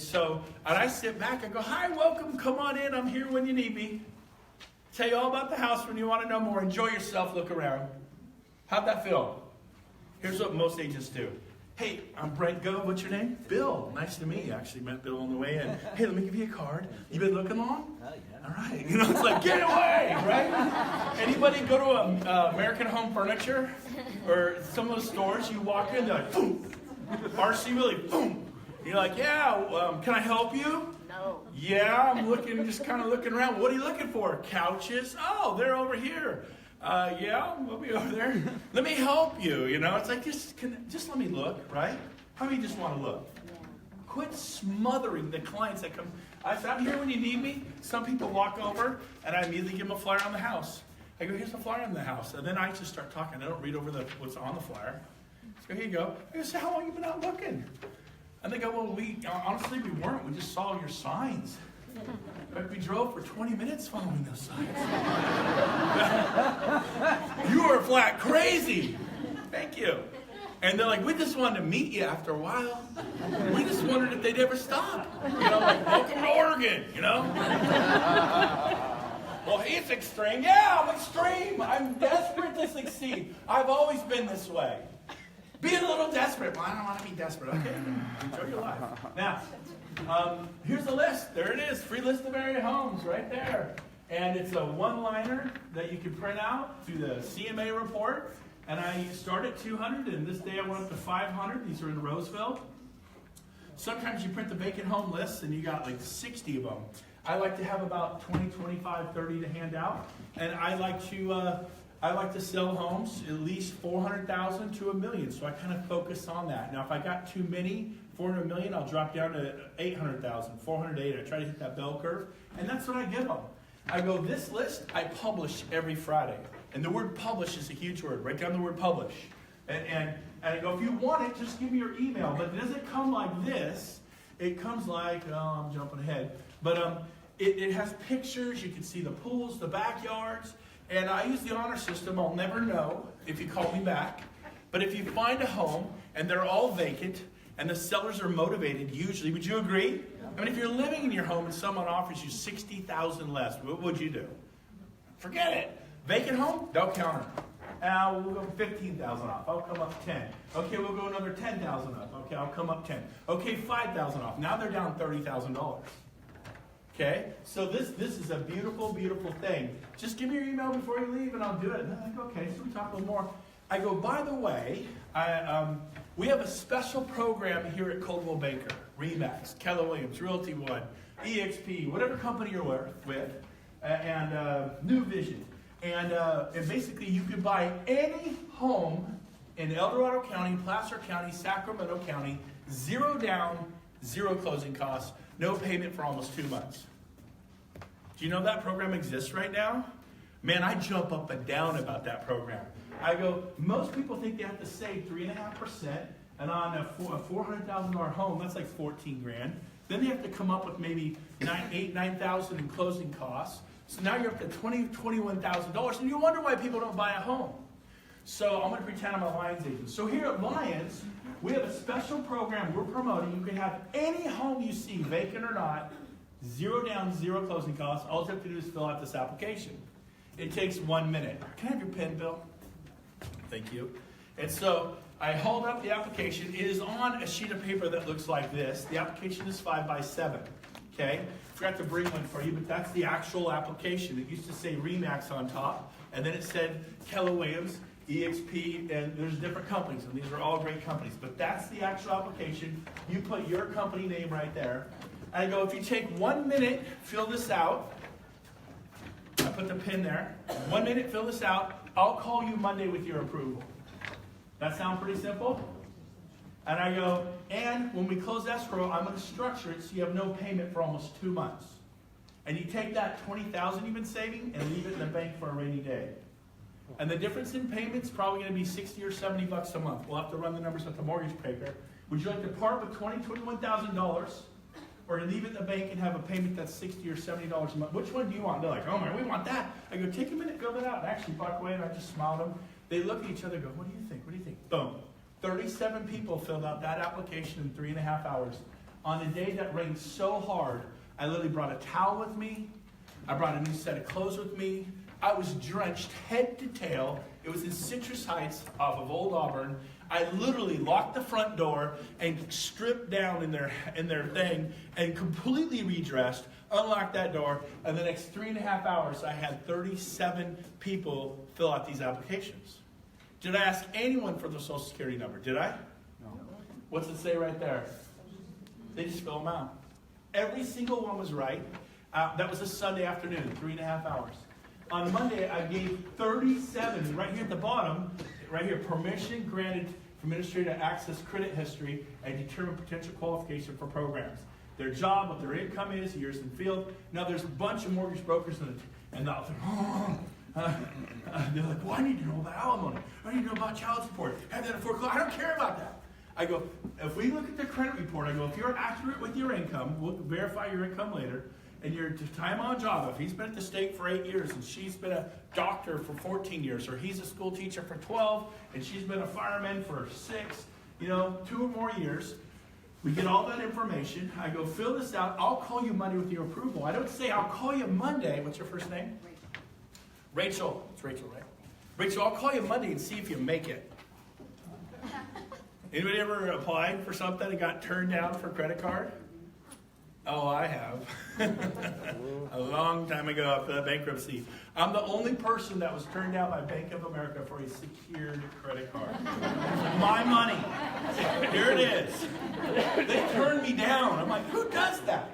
I sit back and go, hi, welcome, come on in. I'm here when you need me. Tell you all about the house when you want to know more. Enjoy yourself, look around. How'd that feel? Here's what most agents do. Hey, I'm Brent Gove. What's your name? Bill. Nice to meet you. Actually met Bill on the way in. Hey, let me give you a card. You been looking long? Oh, yeah. All right. You know, it's like, get away, right? Anybody go to American Home Furniture or some of the stores? You walk in, they're like, boom. RC Willie, boom. You're like, yeah, can I help you? No. Yeah, I'm looking, just kind of looking around. What are you looking for? Couches? Oh, they're over here. Yeah, we'll be over there. Let me help you. You know, it's like, just let me look, right? How many just want to look? Yeah. Quit smothering the clients that come. I said, I'm here when you need me. Some people walk over, and I immediately give them a flyer on the house. I go, here's the flyer on the house. And then I just start talking. I don't read over what's on the flyer. So here you go. I go, so how long have you been out looking? And they go, well, honestly, we weren't. We just saw your signs. But we drove for 20 minutes following those signs. You are flat crazy. Thank you. And they're like, we just wanted to meet you after a while. We just wondered if they'd ever stop. You know, like, welcome to Oregon, you know? Well, he's extreme. Yeah, I'm extreme. I'm desperate to succeed. I've always been this way. Be a little desperate. Well, I don't want to be desperate. Okay, enjoy your life. Now, here's the list. There it is. Free list of area homes right there. And it's a one-liner that you can print out through the CMA report. And I start at 200, and this day I went up to 500. These are in Roseville. Sometimes you print the vacant home lists, and you got like 60 of them. I like to have about 20, 25, 30 to hand out. And I like to sell homes at least 400,000 to $1 million. So I kind of focus on that. Now, if I got too many, 400 million, I'll drop down to 800,000, 408. I try to hit that bell curve, and that's what I give them. I go, this list I publish every Friday. And the word publish is a huge word. Write down the word publish. And I go, if you want it, just give me your email. But it doesn't come like this. It comes like, oh, I'm jumping ahead. But it has pictures. You can see the pools, the backyards. And I use the honor system. I'll never know if you call me back. But if you find a home and they're all vacant and the sellers are motivated, usually, would you agree? I mean, if you're living in your home and someone offers you $60,000 less, what would you do? Forget it. Vacant home? They'll counter. We'll go 15,000 off. I'll come up 10. Okay, we'll go another 10,000 off. Okay, I'll come up 10. Okay, 5,000 off. Now they're down $30,000. Okay, so this is a beautiful, beautiful thing. Just give me your email before you leave, and I'll do it. And I go, okay, so we talk a little more. I go, by the way, we have a special program here at Coldwell Banker, Remax, Keller Williams, Realty One, EXP, whatever company you're with, and New Vision. And basically, you can buy any home in El Dorado County, Placer County, Sacramento County, 0 down, 0 closing costs, no payment for almost 2 months. Do you know that program exists right now? Man, I jump up and down about that program. I go, most people think they have to save 3.5%, and on a $400,000 home, that's like 14 grand. Then they have to come up with maybe $9,000 in closing costs. So now you're up to $21,000, and you wonder why people don't buy a home. So I'm going to pretend I'm a Lions agent. So here at Lions, we have a special program we're promoting. You can have any home you see, vacant or not, 0 down, 0 closing costs. All you have to do is fill out this application. It takes 1 minute. Can I have your pen, Bill? Thank you. And so I hold up the application. It is on a sheet of paper that looks like this. The application is 5 by 7. Okay? Forgot to bring one for you, but that's the actual application. It used to say Remax on top, and then it said Keller Williams, EXP, and there's different companies, and these are all great companies. But that's the actual application. You put your company name right there. And I go, if you take 1 minute, fill this out. I put the pin there. 1 minute, fill this out. I'll call you Monday with your approval. That sound pretty simple? And I go, and when we close escrow, I'm going to structure it so you have no payment for almost 2 months. And you take that $20,000 you've been saving and leave it in the bank for a rainy day. And the difference in payments is probably going to be $60 or $70 a month. We'll have to run the numbers with the mortgage broker. Would you like to part with $21,000, or leave it in the bank and have a payment that's $60 or $70 a month? Which one do you want? They're like, oh man, we want that. I go, take a minute, fill it out. And I actually walk away and I just smiled at them. They look at each other and go, what do you think? What do you think? Boom. 37 people filled out that application in 3.5 hours. On a day that rained so hard, I literally brought a towel with me. I brought a new set of clothes with me. I was drenched head to tail. It was in Citrus Heights off of Old Auburn. I literally locked the front door and stripped down in their thing and completely redressed, unlocked that door, and the next 3.5 hours I had 37 people fill out these applications. Did I ask anyone for their social security number? Did I? No. What's it say right there? They just fill them out. Every single one was right. That was a Sunday afternoon, 3.5 hours. On Monday, I gave 37, right here at the bottom, right here, permission granted for administrator to access credit history and determine potential qualification for programs. Their job, what their income is, years in field. Now, there's a bunch of mortgage brokers and they're like, well, I need to know about alimony. I need to know about child support. Have that foreclosure. I don't care about that. I go, if we look at the credit report, I go, if you're accurate with your income, we'll verify your income later, and your time on job, if he's been at the state for 8 years and she's been a doctor for 14 years, or he's a school teacher for 12 and she's been a fireman for 6, 2 or more years, we get all that information. I go, fill this out. I'll call you Monday with your approval. I don't say, I'll call you Monday. What's your first name? Rachel. It's Rachel, right? Rachel, I'll call you Monday and see if you make it. Anybody ever applied for something and got turned down for a credit card? Oh, I have. A long time ago after bankruptcy. I'm the only person that was turned down by Bank of America for a secured credit card. My money. Here it is. They turned me down. I'm like, who does that?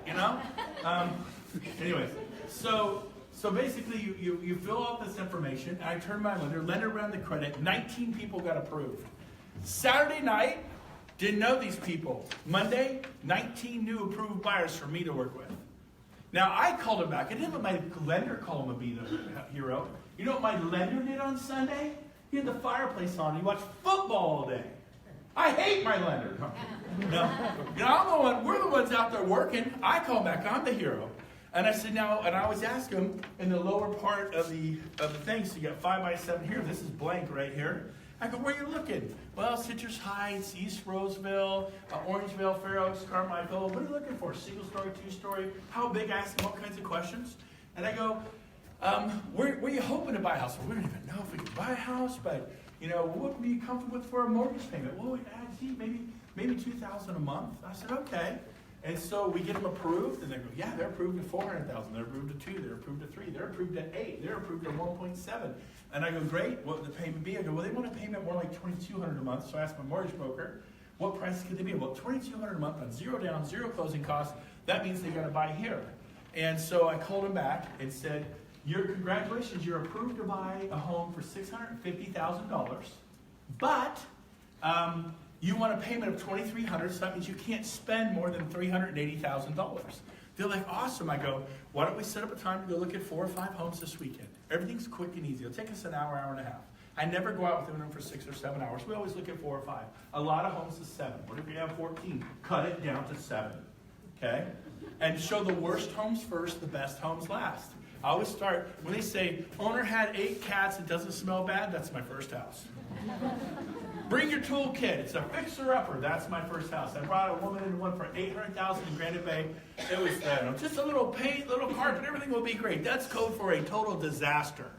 Anyways, so basically you fill out this information. I turn my lender ran the credit. 19 people got approved. Saturday night, didn't know these people. Monday, 19 new approved buyers for me to work with. Now, I called him back. I didn't let my lender call him a be the hero. You know what my lender did on Sunday? He had the fireplace on. He watched football all day. I hate my lender. No. I'm the one, we're the ones out there working. I call back. I'm the hero. And I said, now, and I always ask him in the lower part of the thing, so you got 5 by 7 here. This is blank right here. I go, where are you looking? Well, Citrus Heights, East Roseville, Orangeville, Fair Oaks, Carmichael. What are you looking for? Single story, 2-story? How big? I ask them all kinds of questions. And I go, where are you hoping to buy a house? Well, we don't even know if we can buy a house, but, what would you be comfortable with for a mortgage payment? Well, maybe $2,000 a month. I said, okay. And so we get them approved, and they go, yeah, they're approved to $400,000. They're approved to 2. They're approved to 3. They're approved to 8. They're approved to 1.7. And I go, great. What would the payment be? I go, well, they want a payment more like $2,200 a month. So I asked my mortgage broker, what price could they be? Well, $2,200 a month on 0 down, 0 closing costs. That means they got to buy here. And so I called him back and said, congratulations, you're approved to buy a home for $650,000, but you want a payment of $2,300, so that means you can't spend more than $380,000. They're like, awesome. I go, why don't we set up a time to go look at 4 or 5 homes this weekend? Everything's quick and easy. It'll take us an hour, hour and a half. I never go out with them for 6 or 7 hours. We always look at 4 or 5. A lot of homes is 7. What if you have 14? Cut it down to 7. Okay? And show the worst homes first, the best homes last. I always start, when they say, owner had 8 cats, it doesn't smell bad, that's my first house. Bring your toolkit, it's a fixer-upper, that's my first house. I brought a woman in one for $800,000 in Granite Bay. It was just a little paint, little carpet, everything will be great. That's code for a total disaster.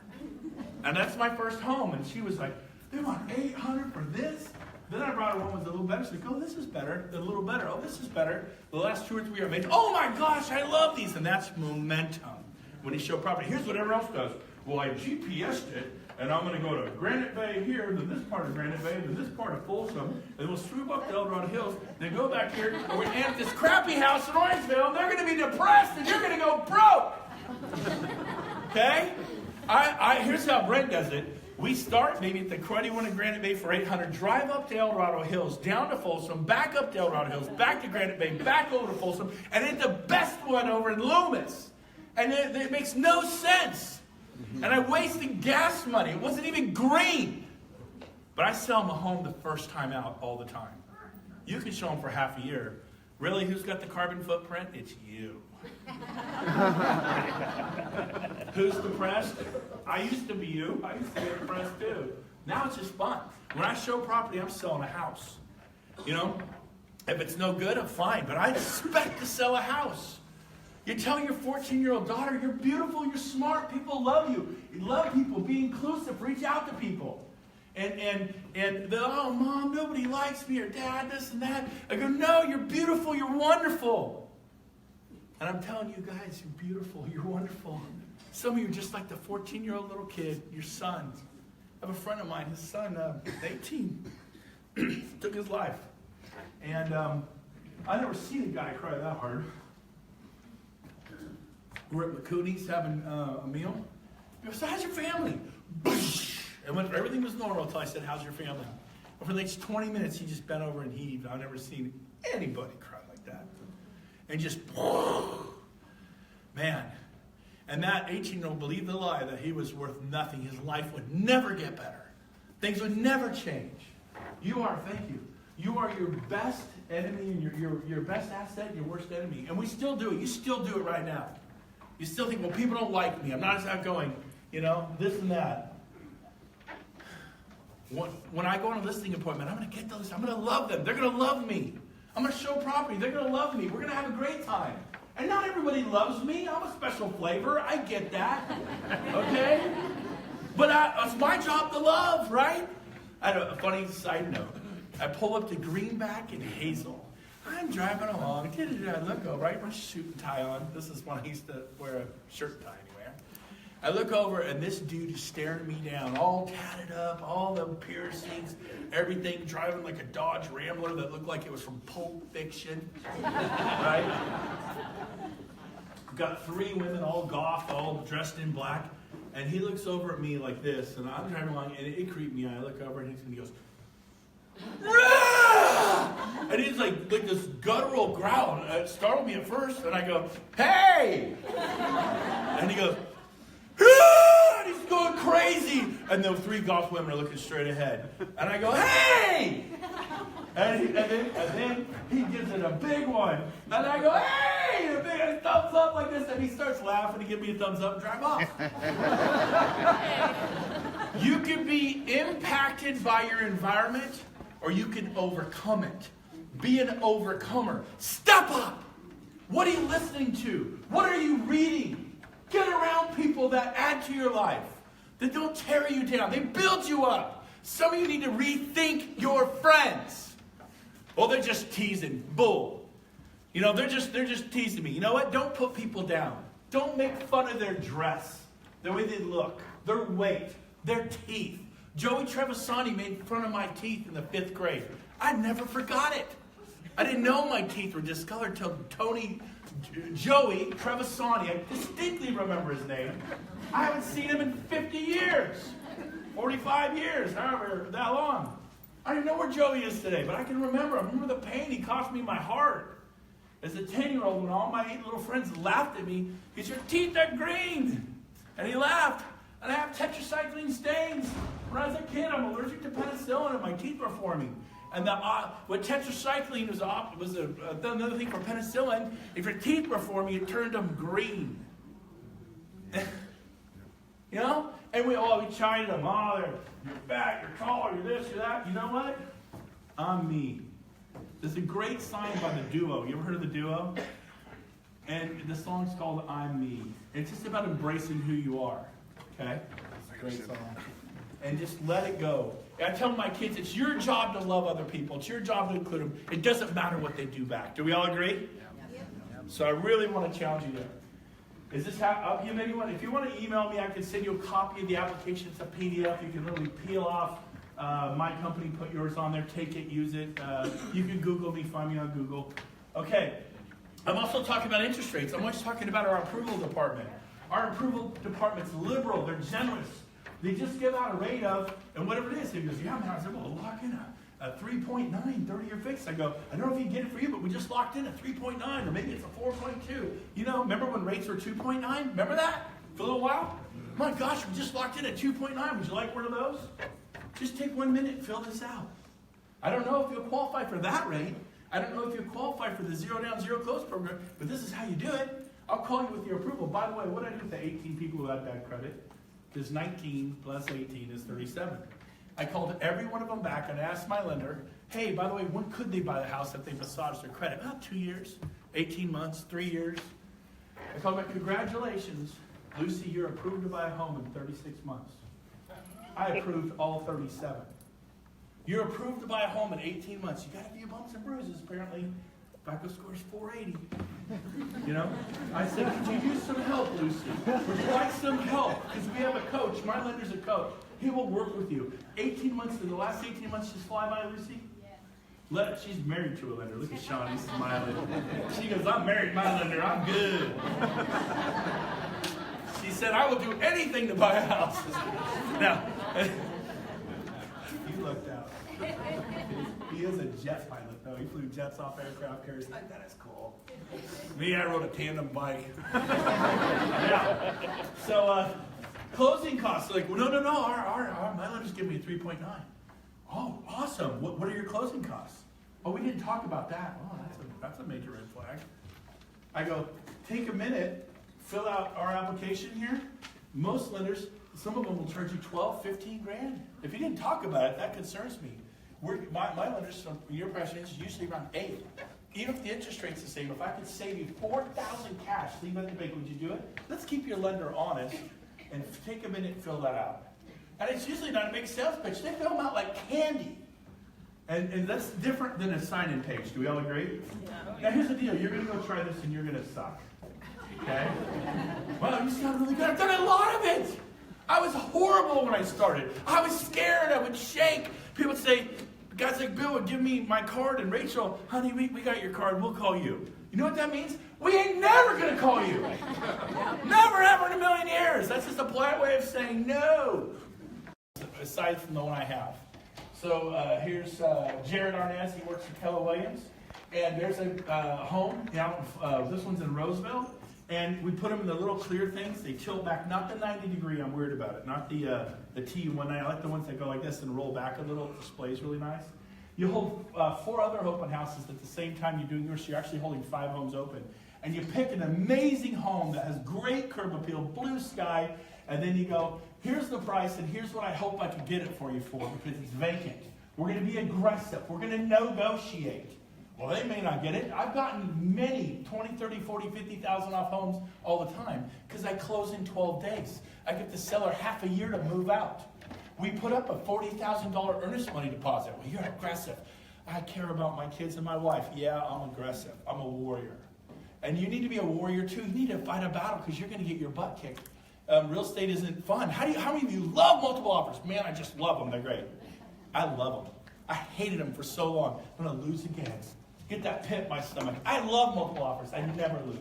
And that's my first home, and she was like, they want $800 for this? Then I brought her one with a little better. She's like, oh, this is better. A little better. Oh, this is better. The last 2 or 3 are made. Oh my gosh, I love these. And that's momentum. When you show property, here's what everyone else does. Well, I GPS'd it, and I'm going to go to Granite Bay here, then this part of Granite Bay, then this part of Folsom, and we'll swoop up to El Dorado Hills, then go back here, and we're at this crappy house in Orangeville, and they're going to be depressed, and you're going to go broke. Okay? Here's how Brent does it. We start maybe at the cruddy one in Granite Bay for $800, drive up to El Dorado Hills, down to Folsom, back up to El Dorado Hills, back to Granite Bay, back over to Folsom, and hit the best one over in Loomis. And it makes no sense. And I wasted gas money. It wasn't even green. But I sell them a home the first time out all the time. You can show them for half a year. Really, who's got the carbon footprint? It's you. Who's depressed? I used to be you. I used to be depressed too. Now it's just fun. When I show property, I'm selling a house. You know, if it's no good, I'm fine. But I expect to sell a house. You're telling your 14-year-old daughter, you're beautiful, you're smart, people love you. You love people, be inclusive, reach out to people. And oh, Mom, nobody likes me, or Dad, this and that. I go, no, you're beautiful, you're wonderful. And I'm telling you guys, you're beautiful, you're wonderful. Some of you are just like the 14-year-old little kid, your son. I have a friend of mine, his son, 18, took his life. And I never seen a guy cry that hard. We're at McCooney's having a meal. He goes, so how's your family? And everything was normal until I said, how's your family? And for the next 20 minutes, he just bent over and heaved. I've never seen anybody cry like that. And just, man. And that 18-year-old believed the lie that he was worth nothing. His life would never get better. Things would never change. You are, thank you. You are your best enemy and your best asset and your worst enemy. And we still do it. You still do it right now. You still think, well, people don't like me. I'm not as outgoing. You know, this and that. When I go on a listing appointment, I'm going to get those. I'm going to love them. They're going to love me. I'm going to show property. They're going to love me. We're going to have a great time. And not everybody loves me. I'm a special flavor. I get that. Okay? But it's my job to love, right? I had a funny side note. I pull up to Greenback and Hazel. I'm driving along. I look over. I have my suit and tie on. This is when I used to wear a shirt and tie anywhere. I look over, and this dude is staring me down, all tatted up, all the piercings, everything, driving like a Dodge Rambler that looked like it was from Pulp Fiction. Right? Got 3 women, all goth, all dressed in black. And he looks over at me like this, and I'm driving along, and it creeped me out. I look over, and he goes, "Rah!" And he's like this guttural growl. It startled me at first, and I go, "Hey!" And he goes, "Ah!" And he's going crazy. And the 3 goth women are looking straight ahead. And I go, "Hey!" And then he gives it a big one. And I go, "Hey!" And a big thumbs up like this. And he starts laughing to give me a thumbs up and drive off. You can be impacted by your environment, or you can overcome it. Be an overcomer. Step up. What are you listening to? What are you reading? Get around people that add to your life, that don't tear you down. They build you up. Some of you need to rethink your friends. Oh, they're just teasing. Bull. You know, they're just teasing me. You know what? Don't put people down. Don't make fun of their dress, the way they look, their weight, their teeth. Joey Trevisani made fun of my teeth in the 5th grade. I never forgot it. I didn't know my teeth were discolored until Joey Trevisani, I distinctly remember his name. I haven't seen him in 50 years, 45 years, however, that long. I don't know where Joey is today, but I can remember. I remember the pain he caused me in my heart. As a 10-year-old, when all my 8 little friends laughed at me, he said, your teeth are green. And he laughed. And I have tetracycline stains. When I was a kid, I'm allergic to penicillin and my teeth were forming. And what tetracycline was another thing for penicillin. If your teeth were forming, it turned them green. You know? And we chided them. Oh, you're fat, you're tall, you're this, you're that. You know what? I'm me. There's a great song by the Duo. You ever heard of the Duo? And the song's called I'm Me. It's just about embracing who you are. Okay? It's a great song. And just let it go. I tell my kids, it's your job to love other people. It's your job to include them. It doesn't matter what they do back. Do we all agree? Yeah. So I really want to challenge you there. Is this how, I'll give anyone, if you want to email me, I can send you a copy of the application. It's a PDF. You can literally peel off my company, put yours on there, take it, use it. You can Google me, find me on Google. Okay. I'm also talking about interest rates. I'm always talking about our approval department. Our approval department's liberal. They're generous. They just give out a rate of, and whatever it is, he goes, yeah, man, I was able to lock in a 3.9 30-year fix. I go, I don't know if you can get it for you, but we just locked in a 3.9, or maybe it's a 4.2. You know, remember when rates were 2.9? Remember that? For a little while? My gosh, we just locked in at 2.9. Would you like one of those? Just take 1 minute and fill this out. I don't know if you'll qualify for that rate. I don't know if you'll qualify for the zero down, zero close program, but this is how you do it. I'll call you with your approval. By the way, what do I do with the 18 people who had bad credit? Because 19 plus 18 is 37. I called every one of them back and asked my lender, hey, by the way, when could they buy the house if they massaged their credit? About 2 years, 18 months, 3 years. I called back, congratulations, Lucy, you're approved to buy a home in 36 months. I approved all 37. You're approved to buy a home in 18 months. You got a few bumps and bruises, apparently. FICO score's 480. You know? I said, could you use some help, Lucy? Would you like some help? Because we have a coach. My lender's a coach. He will work with you. 18 months, in the last 18 months, just fly by, Lucy? Yeah. She's married to a lender. Look at Sean, he's smiling. She goes, I'm married to my lender. I'm good. She said, I will do anything to buy a house. Now, you looked out. He is a jet pilot, though. He flew jets off aircraft carriers. That is cool. Me, I rode a tandem bike. Yeah. So, closing costs. Like, well, no. My lender's giving me a 3.9. Oh, awesome. What are your closing costs? Oh, we didn't talk about that. Oh, that's a major red flag. I go, take a minute, fill out our application here. Most lenders, some of them will charge you 12, 15 grand. If you didn't talk about it, that concerns me. My lenders, from your price range, is usually around 8. Even if the interest rate's the same, if I could save you $4,000 cash, leave it at the bank, would you do it? Let's keep your lender honest and take a minute and fill that out. And it's usually not a big sales pitch. They fill them out like candy. And that's different than a sign-in page. Do we all agree? Yeah. Now here's the deal. You're going to go try this and you're going to suck. Okay? Well, you sound really good. I've done a lot of it. I was horrible when I started. I was scared. I would shake. People would say, guys like Bill would give me my card, and Rachel, honey, we got your card. We'll call you. You know what that means? We ain't never going to call you. Never, ever in a million years. That's just a polite way of saying no. Aside from the one I have. So here's Jared Arnaz. He works for Keller Williams. And there's a home down, this one's in Roseville. And we put them in the little clear things. They tilt back, not the 90 degree, I'm weird about it. Not the T190. I like the ones that go like this and roll back a little. It displays really nice. You hold 4 other open houses at the same time you're doing yours. So you're actually holding 5 homes open. And you pick an amazing home that has great curb appeal, blue sky. And then you go, here's the price, and here's what I hope I can get it for you for, because it's vacant. We're going to be aggressive. We're going to negotiate. Well, they may not get it. I've gotten many 20, 30, 40, 50,000 off homes all the time because I close in 12 days. I get the seller half a year to move out. We put up a $40,000 earnest money deposit. Well, you're aggressive. I care about my kids and my wife. Yeah, I'm aggressive. I'm a warrior. And you need to be a warrior too. You need to fight a battle because you're going to get your butt kicked. Real estate isn't fun. How many of you love multiple offers? Man, I just love them. They're great. I love them. I hated them for so long. I'm going to lose again. Get that pit in my stomach. I love multiple offers. I never lose.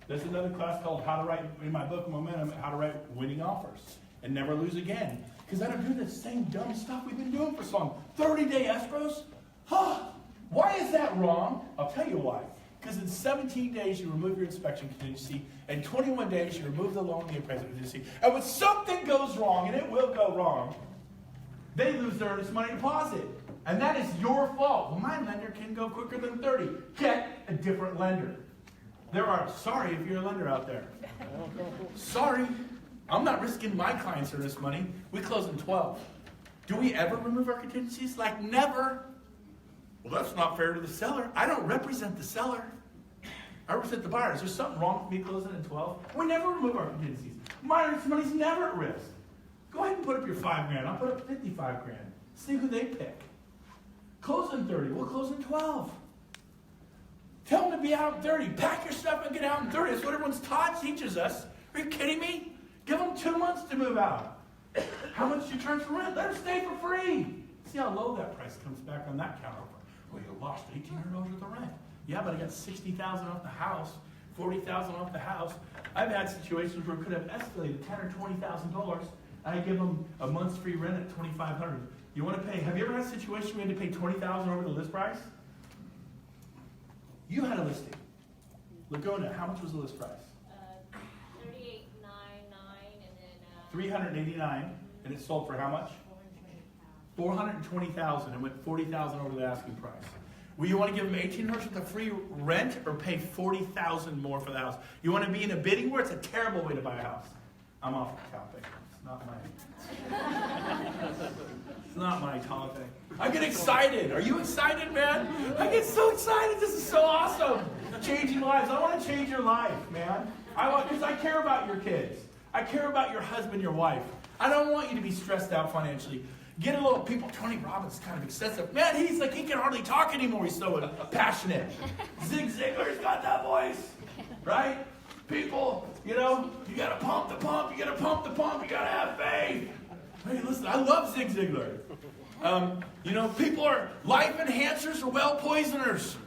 There's another class called How to Write, in my book, Momentum, How to Write Winning Offers and Never Lose Again. Because I don't do the same dumb stuff we've been doing for so long. 30-day escrows? Huh? Why is that wrong? I'll tell you why. Because in 17 days, you remove your inspection contingency, and 21 days, you remove the loan and the appraisal contingency. And when something goes wrong, and it will go wrong, they lose their earnest money deposit. And that is your fault. Well, my lender can go quicker than 30. Get a different lender. Sorry if you're a lender out there. Sorry. I'm not risking my clients' earnest money. We close in 12. Do we ever remove our contingencies? Like never. Well, that's not fair to the seller. I don't represent the seller. I represent the buyer. Is there something wrong with me closing in 12? We never remove our contingencies. My earnest money's never at risk. Go ahead and put up your $5,000. I'll put up $55,000. See who they pick. Close in 30. We'll close in 12. Tell them to be out in 30. Pack your stuff and get out in 30. That's what everyone's teaches us. Are you kidding me? Give them 2 months to move out. How much do you charge for rent? Let them stay for free. See how low that price comes back on that counter. Well, you lost $1,800 worth of rent. Yeah, but I got $60,000 off the house, $40,000 off the house. I've had situations where it could have escalated $10,000 or $20,000. I give them a month's free rent at $2,500. You want to pay? Have you ever had a situation where you had to pay $20,000 over the list price? You had a listing. Laguna, how much was the list price? $38,999 and then $389, and it sold for how much? $420,000, and went $40,000 over the asking price. Will you want to give them $1,800 worth of free rent, or pay $40,000 more for the house? You want to be in a bidding war? It's a terrible way to buy a house. I'm off the topic. It's not my. It's not my topic. I get excited. Are you excited, man? I get so excited. This is so awesome. Changing lives. I want to change your life, man. Because I care about your kids. I care about your husband, your wife. I don't want you to be stressed out financially. Get a little people. Tony Robbins is kind of excessive. Man, he's like, he can hardly talk anymore. He's so passionate. Zig Ziglar's got that voice, right? People, you got to pump the pump. You got to pump the pump. You got to have faith. Hey, listen, I love Zig Ziglar. People are life enhancers or well poisoners.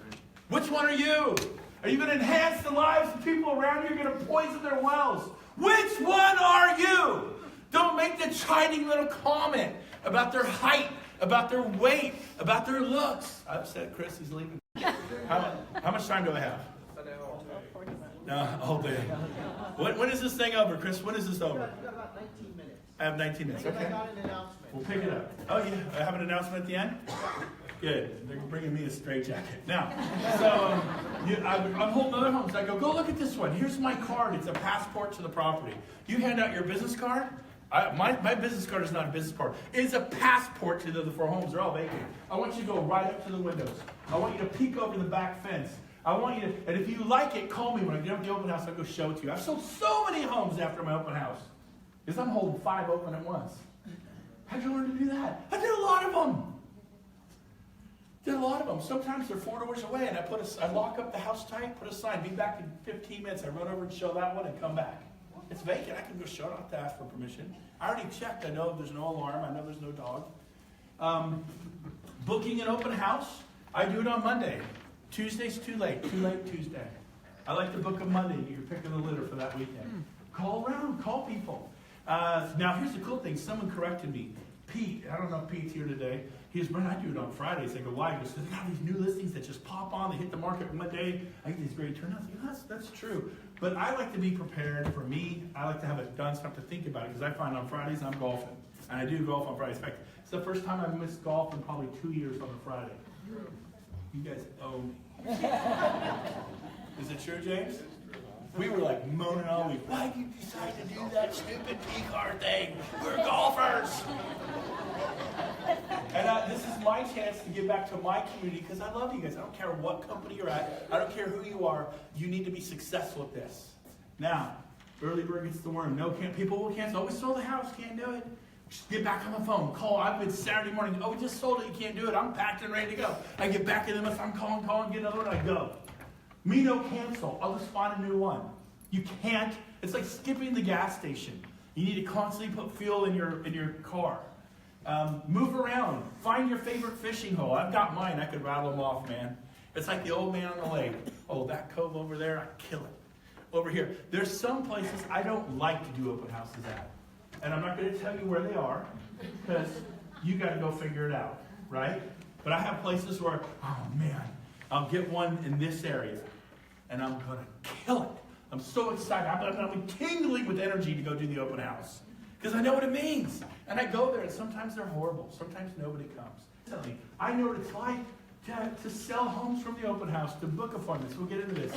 Which one are you? Are you going to enhance the lives of people around you? You're going to poison their wells. Which one are you? Don't make the chiding little comment about their height, about their weight, about their looks. I upset Chris. He's leaving. How much time do I have? No, all day. When is this thing over, Chris? When is this over? You've got about 19 minutes. I have 19 minutes. Okay. I got an announcement. We'll pick it up. Oh, yeah. I have an announcement at the end? Good. They're bringing me a straitjacket. Now, so I'm holding other homes. I go look at this one. Here's my card. It's a passport to the property. You hand out your business card. My business card is not a business card. It's a passport to the 4 homes. They're all vacant. I want you to go right up to the windows. I want you to peek over the back fence. I want you to, and if you like it, call me when I get up to the open house. I'll go show it to you. I've sold so many homes after my open house. Because I'm holding 5 open at once. How'd you learn to do that? I did a lot of them. Sometimes they're 4 doors away, and I lock up the house tight, put a sign, be back in 15 minutes. I run over and show that one and come back. It's vacant. I can go show it. I don't have to ask for permission. I already checked. I know there's no alarm. I know there's no dog. Booking an open house, I do it on Monday. Tuesday's too late. Too late Tuesday. I like to book a Monday. You're picking the litter for that weekend. Call around. Call people. Now, here's the cool thing. Someone corrected me. Pete, I don't know if Pete's here today. He goes, Brent, I do it on Fridays. I go, why? He goes, there's got these new listings that just pop on. They hit the market Monday. I get these great turnouts. That's true. But I like to be prepared. For me, I like to have it done, so I have to think about it. Because I find on Fridays, I'm golfing. And I do golf on Fridays. In fact, it's the first time I've missed golf in probably 2 years on a Friday. You guys owe me. Is it true, James? We were like moaning all week. Why did you decide to do that stupid PCAR thing? We're golfers. And this is my chance to give back to my community because I love you guys. I don't care what company you're at. I don't care who you are. You need to be successful at this. Now, early bird gets the worm. People will cancel. Oh, we sold the house. Can't do it. Just get back on the phone. Call. I've been Saturday morning. Oh, we just sold it. You can't do it. I'm packed and ready to go. I get back in the mess. I'm calling, get another one. I go. Me no cancel. I'll just find a new one. You can't. It's like skipping the gas station. You need to constantly put fuel in your car. Move around. Find your favorite fishing hole. I've got mine. I could rattle them off, man. It's like the old man on the lake. Oh, that cove over there, I kill it. Over here. There's some places I don't like to do open houses at. And I'm not going to tell you where they are because you got to go figure it out, right? But I have places where, oh man, I'll get one in this area. and I'm going to kill it. I'm so excited. I'm tingling with energy to go do the open house because I know what it means. And I go there, and sometimes they're horrible. Sometimes nobody comes. I know what it's like to sell homes from the open house, to book appointments. We'll get into this.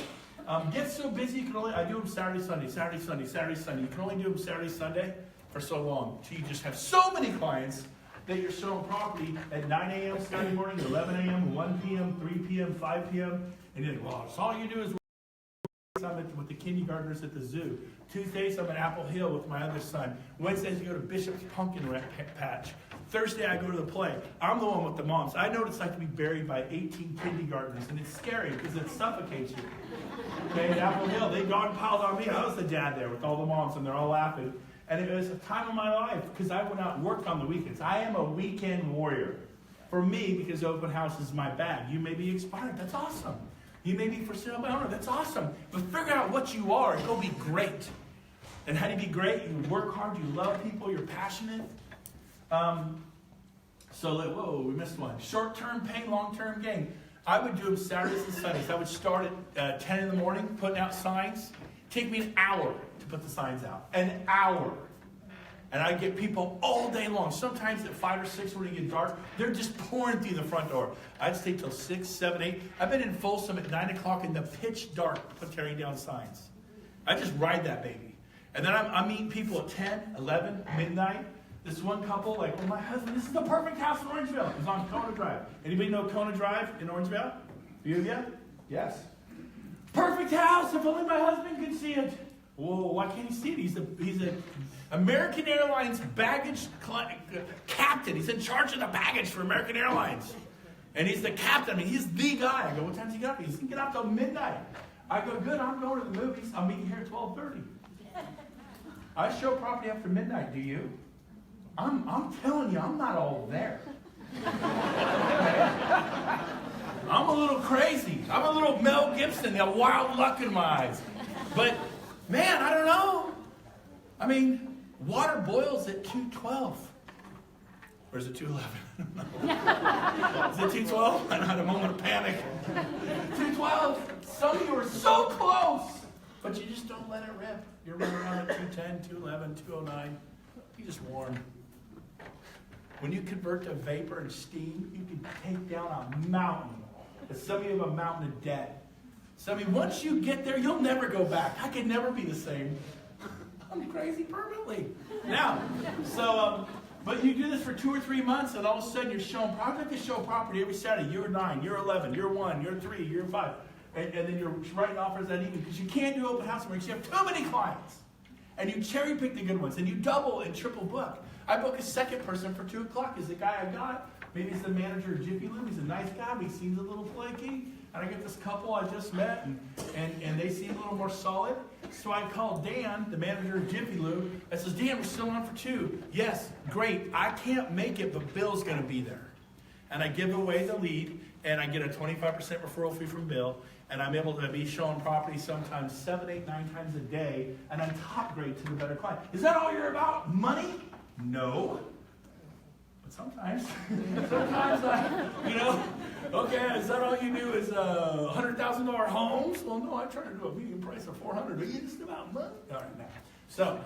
Get so busy, I do them Saturday, Sunday, Saturday, Sunday, Saturday, Sunday. You can only do them Saturday, Sunday for so long. So you just have so many clients that you're showing property at 9 a.m. Saturday morning, 11 a.m., 1 p.m., 3 p.m., 5 p.m. And you're like, well, it's all you do is I'm with the kindergartners at the zoo. Tuesdays, I'm at Apple Hill with my other son. Wednesdays, I go to Bishop's Pumpkin Patch. Thursday, I go to the play. I'm the one with the moms. I know what it's like to be buried by 18 kindergartners, and it's scary because it suffocates you. Okay, at Apple Hill, they dogpiled on me. I was the dad there with all the moms, and they're all laughing. And it was a time of my life because I went out and worked on the weekends. I am a weekend warrior. For me, because open house is my bag. You may be expired. That's awesome. You may be for sale by owner. That's awesome. But figure out what you are and go be great. And how do you be great? You work hard. You love people. You're passionate. Whoa, we missed one. Short-term pain, long-term gain. I would do them Saturdays and Sundays. I would start at 10 in the morning, putting out signs. Take me an hour to put the signs out. An hour. And I get people all day long. Sometimes at 5 or 6 when it gets dark, they're just pouring through the front door. I'd stay till 6, 7, 8. I've been in Folsom at 9 o'clock in the pitch dark tearing down signs. I just ride that baby. And then I'm meeting people at 10, 11, midnight. This one couple, like, well, my husband, this is the perfect house in Orangeville. It's on Kona Drive. Anybody know Kona Drive in Orangeville? A few of you? Yes. Perfect house, if only my husband could see it. Whoa, why can't he see it? He's a American Airlines baggage captain. He's in charge of the baggage for American Airlines. And he's the captain. I mean, he's the guy. I go, what time's he got? He's going to get out till midnight. I go, good, I'm going to the movies. I'll meet you here at 12:30. I show property after midnight, do you? I'm telling you, I'm not all there. I'm a little crazy. I'm a little Mel Gibson, got wild luck in my eyes. But, man, I don't know. I mean, water boils at 2:12. Or is it 2:11? Is it 2:12? I had a moment of panic. 2:12. Some of you are so close, but you just don't let it rip. You're running around at 2:10, 2:11, 2:09. You just warm. When you convert to vapor and steam, you can take down a mountain. And some of you have a mountain of debt. Some of you, once you get there, you'll never go back. I could never be the same. I'm crazy permanently. Now, but you do this for 2 or 3 months, and all of a sudden you're showing property. I have to show property every Saturday. You're 9, you're 11, you're 1, you're 3, you're 5. And then you're writing offers that evening because you can't do open house because you have too many clients. And you cherry pick the good ones, and you double and triple book. I book a second person for 2 o'clock. Is the guy I got. Maybe he's the manager of Jiffy Lube. He's a nice guy, but he seems a little flaky. And I get this couple I just met, and they seem a little more solid. So I call Dan, the manager of Jiffy Lube. I says, Dan, we're still on for 2. Yes, great. I can't make it, but Bill's going to be there. And I give away the lead, and I get a 25% referral fee from Bill. And I'm able to be showing property sometimes 7, 8, 9 times a day, and I top grade to the better client. Is that all you're about? Money? No. But sometimes. Sometimes okay, is that all you do is $100,000 homes? Well, no, I try to do a median price of $400. Are you just about money? All right, now. So,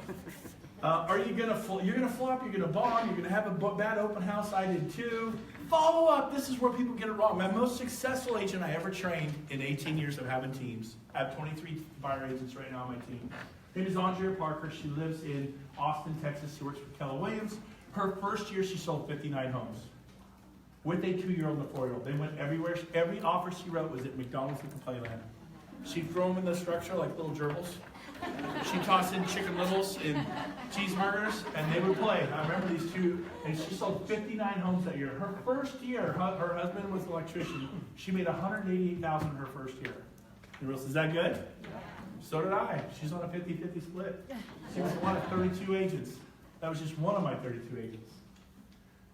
are you going to, you're going to flop, you're going to bomb, you're going to have a bad open house. I did too. Follow up. This is where people get it wrong. My most successful agent I ever trained in 18 years of having teams. I have 23 buyer agents right now on my team. Her name is Andrea Parker. She lives in Austin, Texas. She works for Keller Williams. Her first year, she sold 59 homes with a 2-year-old and a 4-year-old. They went everywhere. Every offer she wrote was at McDonald's at the Playland. She'd throw them in the structure like little gerbils. She'd toss in chicken littles and cheeseburgers, and they would play. I remember these two, and she sold 59 homes that year. Her first year, her husband was an electrician. She made $188,000 her first year. Is that good? Yeah. So did I. She's on a 50-50 split. She was one of 32 agents. That was just one of my 32 agents.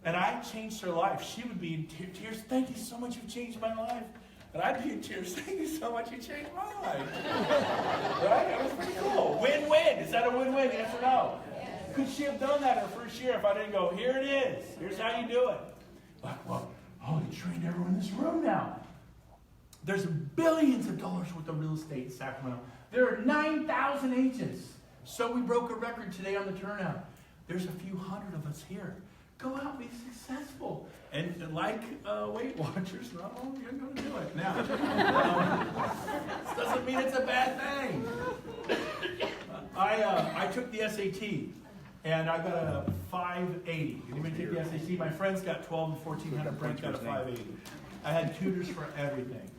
And I changed her life. She would be in tears. Thank you so much. You've changed my life. And I'd be in tears. Thank you so much. You changed my life. Right? It was pretty cool. Win-win. Is that a win-win? Yes or no? Yes. Could she have done that her first year if I didn't go, here it is. Here's how you do it. Like, well, oh, you trained everyone in this room now. There's billions of dollars worth of real estate in Sacramento. There are 9,000 agents. So we broke a record today on the turnout. There's a few hundred of us here. Go out and be successful. And like Weight Watchers, not all you're going to do it. Now, this doesn't mean it's a bad thing. I took the SAT, and I got a 580. Anybody take the SAT? My friends got 12 and 1400. Brent got a 580. I had tutors for everything.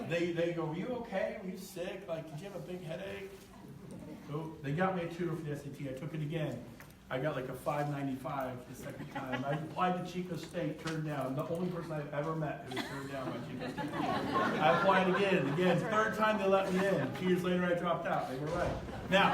They go, were you okay? Were you sick? Like, did you have a big headache? So they got me a tutor for the SAT. I took it again. I got like a 595 the second time. I applied to Chico State, turned down. The only person I've ever met who was turned down by Chico State. I applied again. Third time they let me in. 2 years later I dropped out. They were right. Now,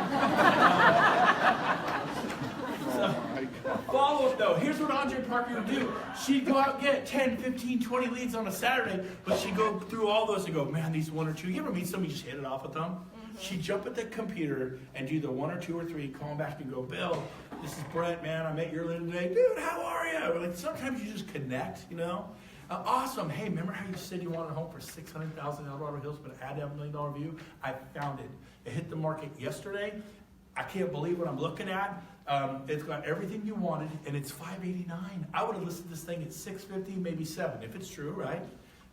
follow up though. Here's what Andre Parker would do. She'd go out and get 10, 15, 20 leads on a Saturday, but she'd go through all those and go, man, these one or two. You ever meet somebody just hit it off with them? She'd jump at the computer and do the 1 or 2 or 3, call them back and go, Bill, this is Brent, man. I met your Lynn today. Dude, how are you? Like, sometimes you just connect, you know? Awesome. Hey, remember how you said you wanted a home for $600,000 in El Dorado Hills, but it had to have $1 million view? I found it. It hit the market yesterday. I can't believe what I'm looking at. It's got everything you wanted, and it's $589. I would have listed this thing at $650, maybe $7, if it's true, right?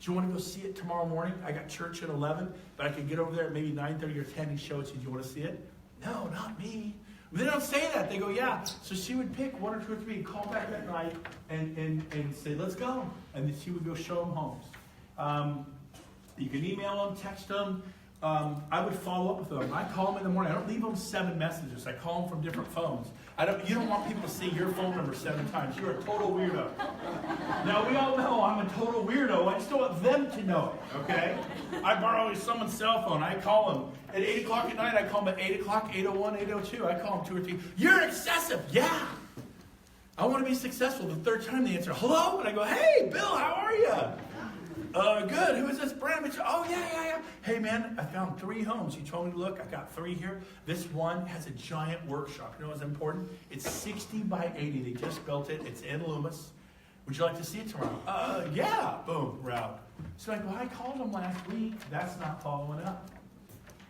Do you want to go see it tomorrow morning? I got church at 11, but I could get over there at maybe 9:30 or 10 and show it to you. Do you want to see it? No, not me. They don't say that. They go, yeah. So she would pick 1 or 2 or 3, call back that night, and say, let's go. And then she would go show them homes. You can email them, text them. I would follow up with them. I call them in the morning. I don't leave them 7 messages. I call them from different phones. You don't want people to see your phone number 7 times. You're a total weirdo. Now, we all know I'm a total weirdo. I just don't want them to know it, okay? I borrow someone's cell phone. I call them at 8 o'clock at night. I call them at 8 o'clock, 8:01, 8:02. I call them 2 or 3. You're excessive. Yeah. I want to be successful. The third time they answer, hello? And I go, hey, Bill, how are you? Good. Who is this? Brent? Oh, yeah. Hey, man, I found 3 homes. You told me to look. I got 3 here. This one has a giant workshop. You know what's important? It's 60 by 80. They just built it. It's in Loomis. Would you like to see it tomorrow? Yeah. Boom. Route. So I go, I called them last week. That's not following up.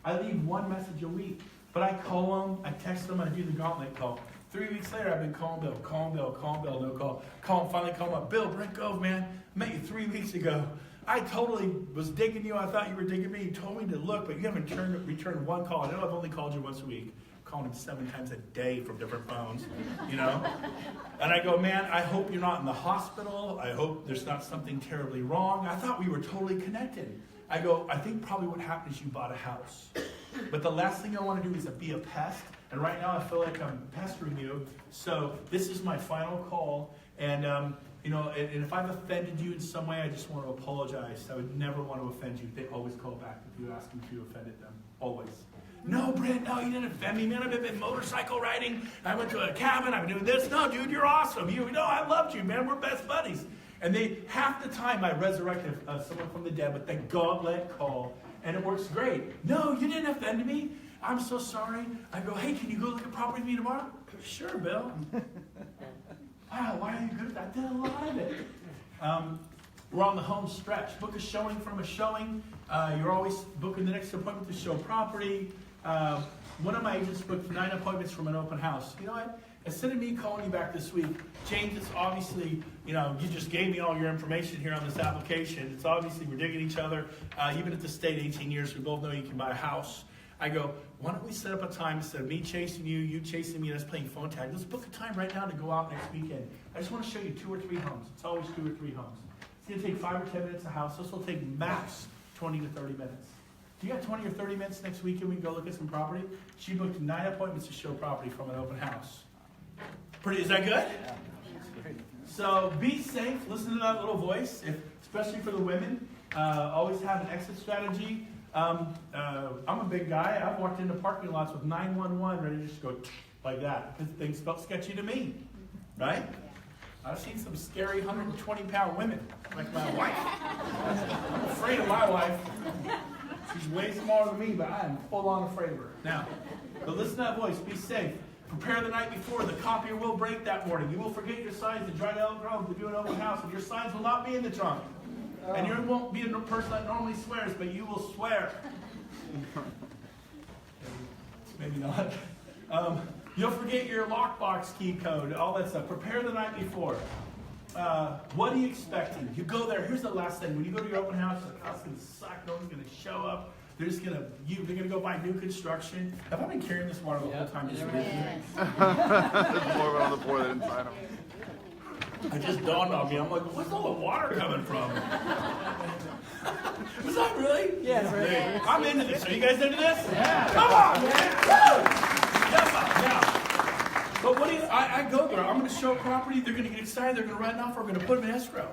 I leave 1 message a week. But I call them. I text them. I do the gauntlet call. 3 weeks later, I've been calling Bill, no call. Finally call him up. Bill, Brent Gove, man. Met you 3 weeks ago. I totally was digging you. I thought you were digging me. You told me to look, but you haven't returned 1 call. I know I've only called you once a week. I'm calling him 7 times a day from different phones, you know? And I go, man, I hope you're not in the hospital. I hope there's not something terribly wrong. I thought we were totally connected. I go, I think probably what happened is you bought a house. But the last thing I want to do is be a pest. And right now I feel like I'm pestering you. So this is my final call. And, and if I've offended you in some way, I just want to apologize. I would never want to offend you. They always call back if you ask them if you offended them. Always. No, Brent, no, you didn't offend me, man. I've been motorcycle riding. I went to a cabin. I've been doing this. No, dude, you're awesome. I loved you, man. We're best buddies. And half the time I resurrected someone from the dead with the gauntlet call. And it works great. No, you didn't offend me. I'm so sorry. I go, hey, can you go look at property with me tomorrow? Sure, Bill. Wow, why are you good at that? I did a lot of it. We're on the home stretch. Book a showing from a showing. You're always booking the next appointment to show property. One of my agents booked 9 appointments from an open house. You know what? Instead of me calling you back this week, James, it's obviously, you just gave me all your information here on this application. It's obviously we're digging each other. You've been at the state 18 years. We both know you can buy a house. I go, why don't we set up a time instead of me chasing you, you chasing me, and us playing phone tag. Let's book a time right now to go out next weekend. I just want to show you 2 or 3 homes. It's always 2 or 3 homes. It's going to take 5 or 10 minutes a house. This will take max 20 to 30 minutes. If you got 20 or 30 minutes next weekend, we can go look at some property. She booked 9 appointments to show property from an open house. Is that good? Yeah. So be safe. Listen to that little voice, especially for the women. Always have an exit strategy. I'm a big guy. I've walked into parking lots with 911 ready to just go like that because things felt sketchy to me, right? I've seen some scary 120-pound women like my wife. I'm afraid of my wife. She's way smaller than me, but I am full-on afraid of her. Now, but listen to that voice. Be safe. Prepare the night before. The copier will break that morning. You will forget your signs to drive to Elk Grove to do an open house, and your signs will not be in the trunk. And you won't be a person that normally swears, but you will swear. Maybe not. You'll forget your lockbox key code, all that stuff. Prepare the night before. What are you expecting? You go there. Here's the last thing. When you go to your open house, the house is going to suck. No one's going to show up. They're going to go buy new construction. Have I been carrying this water the whole time? Just There's more on the floor than inside them. It just dawned on me. I'm like, where's all the water coming from? Was that really? Yeah, right. Hey, I'm into this. Are you guys into this? Yeah. Come on, man. Now, but what do you, I go there. I'm going to show a property. They're going to get excited. They're going to write an offer. We're going to put them in escrow.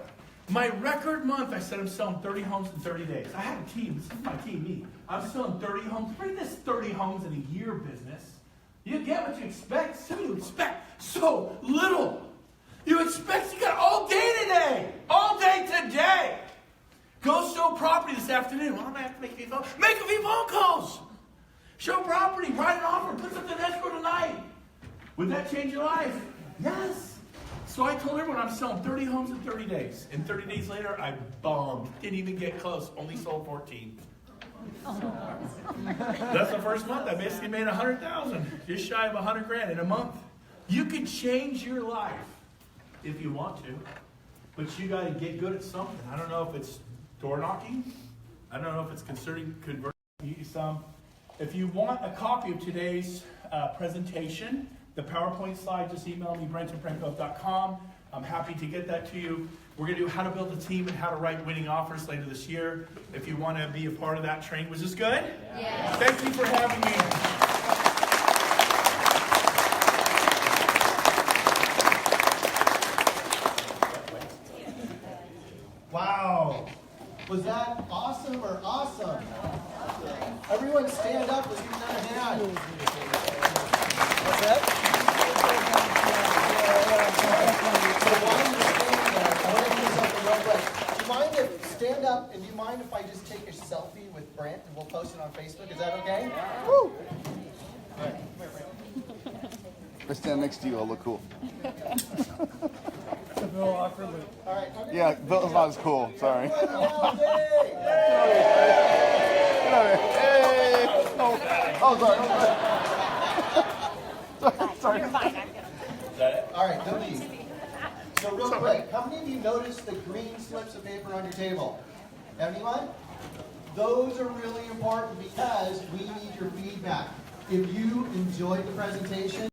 My record month, I said I'm selling 30 homes in 30 days. I have a team. This is my team, me. I'm selling 30 homes. Bring this 30 homes in a year business. You get what you expect. Some of you expect so little. You expect you got all day today. All day today. Go show property this afternoon. Well, I'm going to have to make a few phone calls. Make a few phone calls. Show property. Write an offer. Put something in escrow tonight. Would that change your life? Yes. So I told everyone I'm selling 30 homes in 30 days. And 30 days later, I bombed. Didn't even get close. Only sold 14. That's the first month. I basically made $100,000. Just shy of $100,000 in a month. You can change your life if you want to. But you got to get good at something. I don't know if it's door knocking. I don't know if it's converting some. If you want a copy of today's presentation, the PowerPoint slide, just email me, brent@brentgove.com. I'm happy to get that to you. We're going to do how to build a team and how to write winning offers later this year. If you want to be a part of that training. Was this good? Yes. Thank you for having me. Wow. Was that awesome or awesome? Everyone stand up and give them a hand. What's that? Do you mind if stand up and do you mind if I just take a selfie with Brent and we'll post it on Facebook? Is that okay? Woo! If I stand next to you, I'll look cool. It's a little awkward, but All right. Yeah, Bill's not as cool. Sorry. Hey! Hey! Oh, sorry. Sorry. All right, don't leave. So real quick, how many of you noticed the green slips of paper on your table? Anyone? Those are really important because we need your feedback. If you enjoyed the presentation,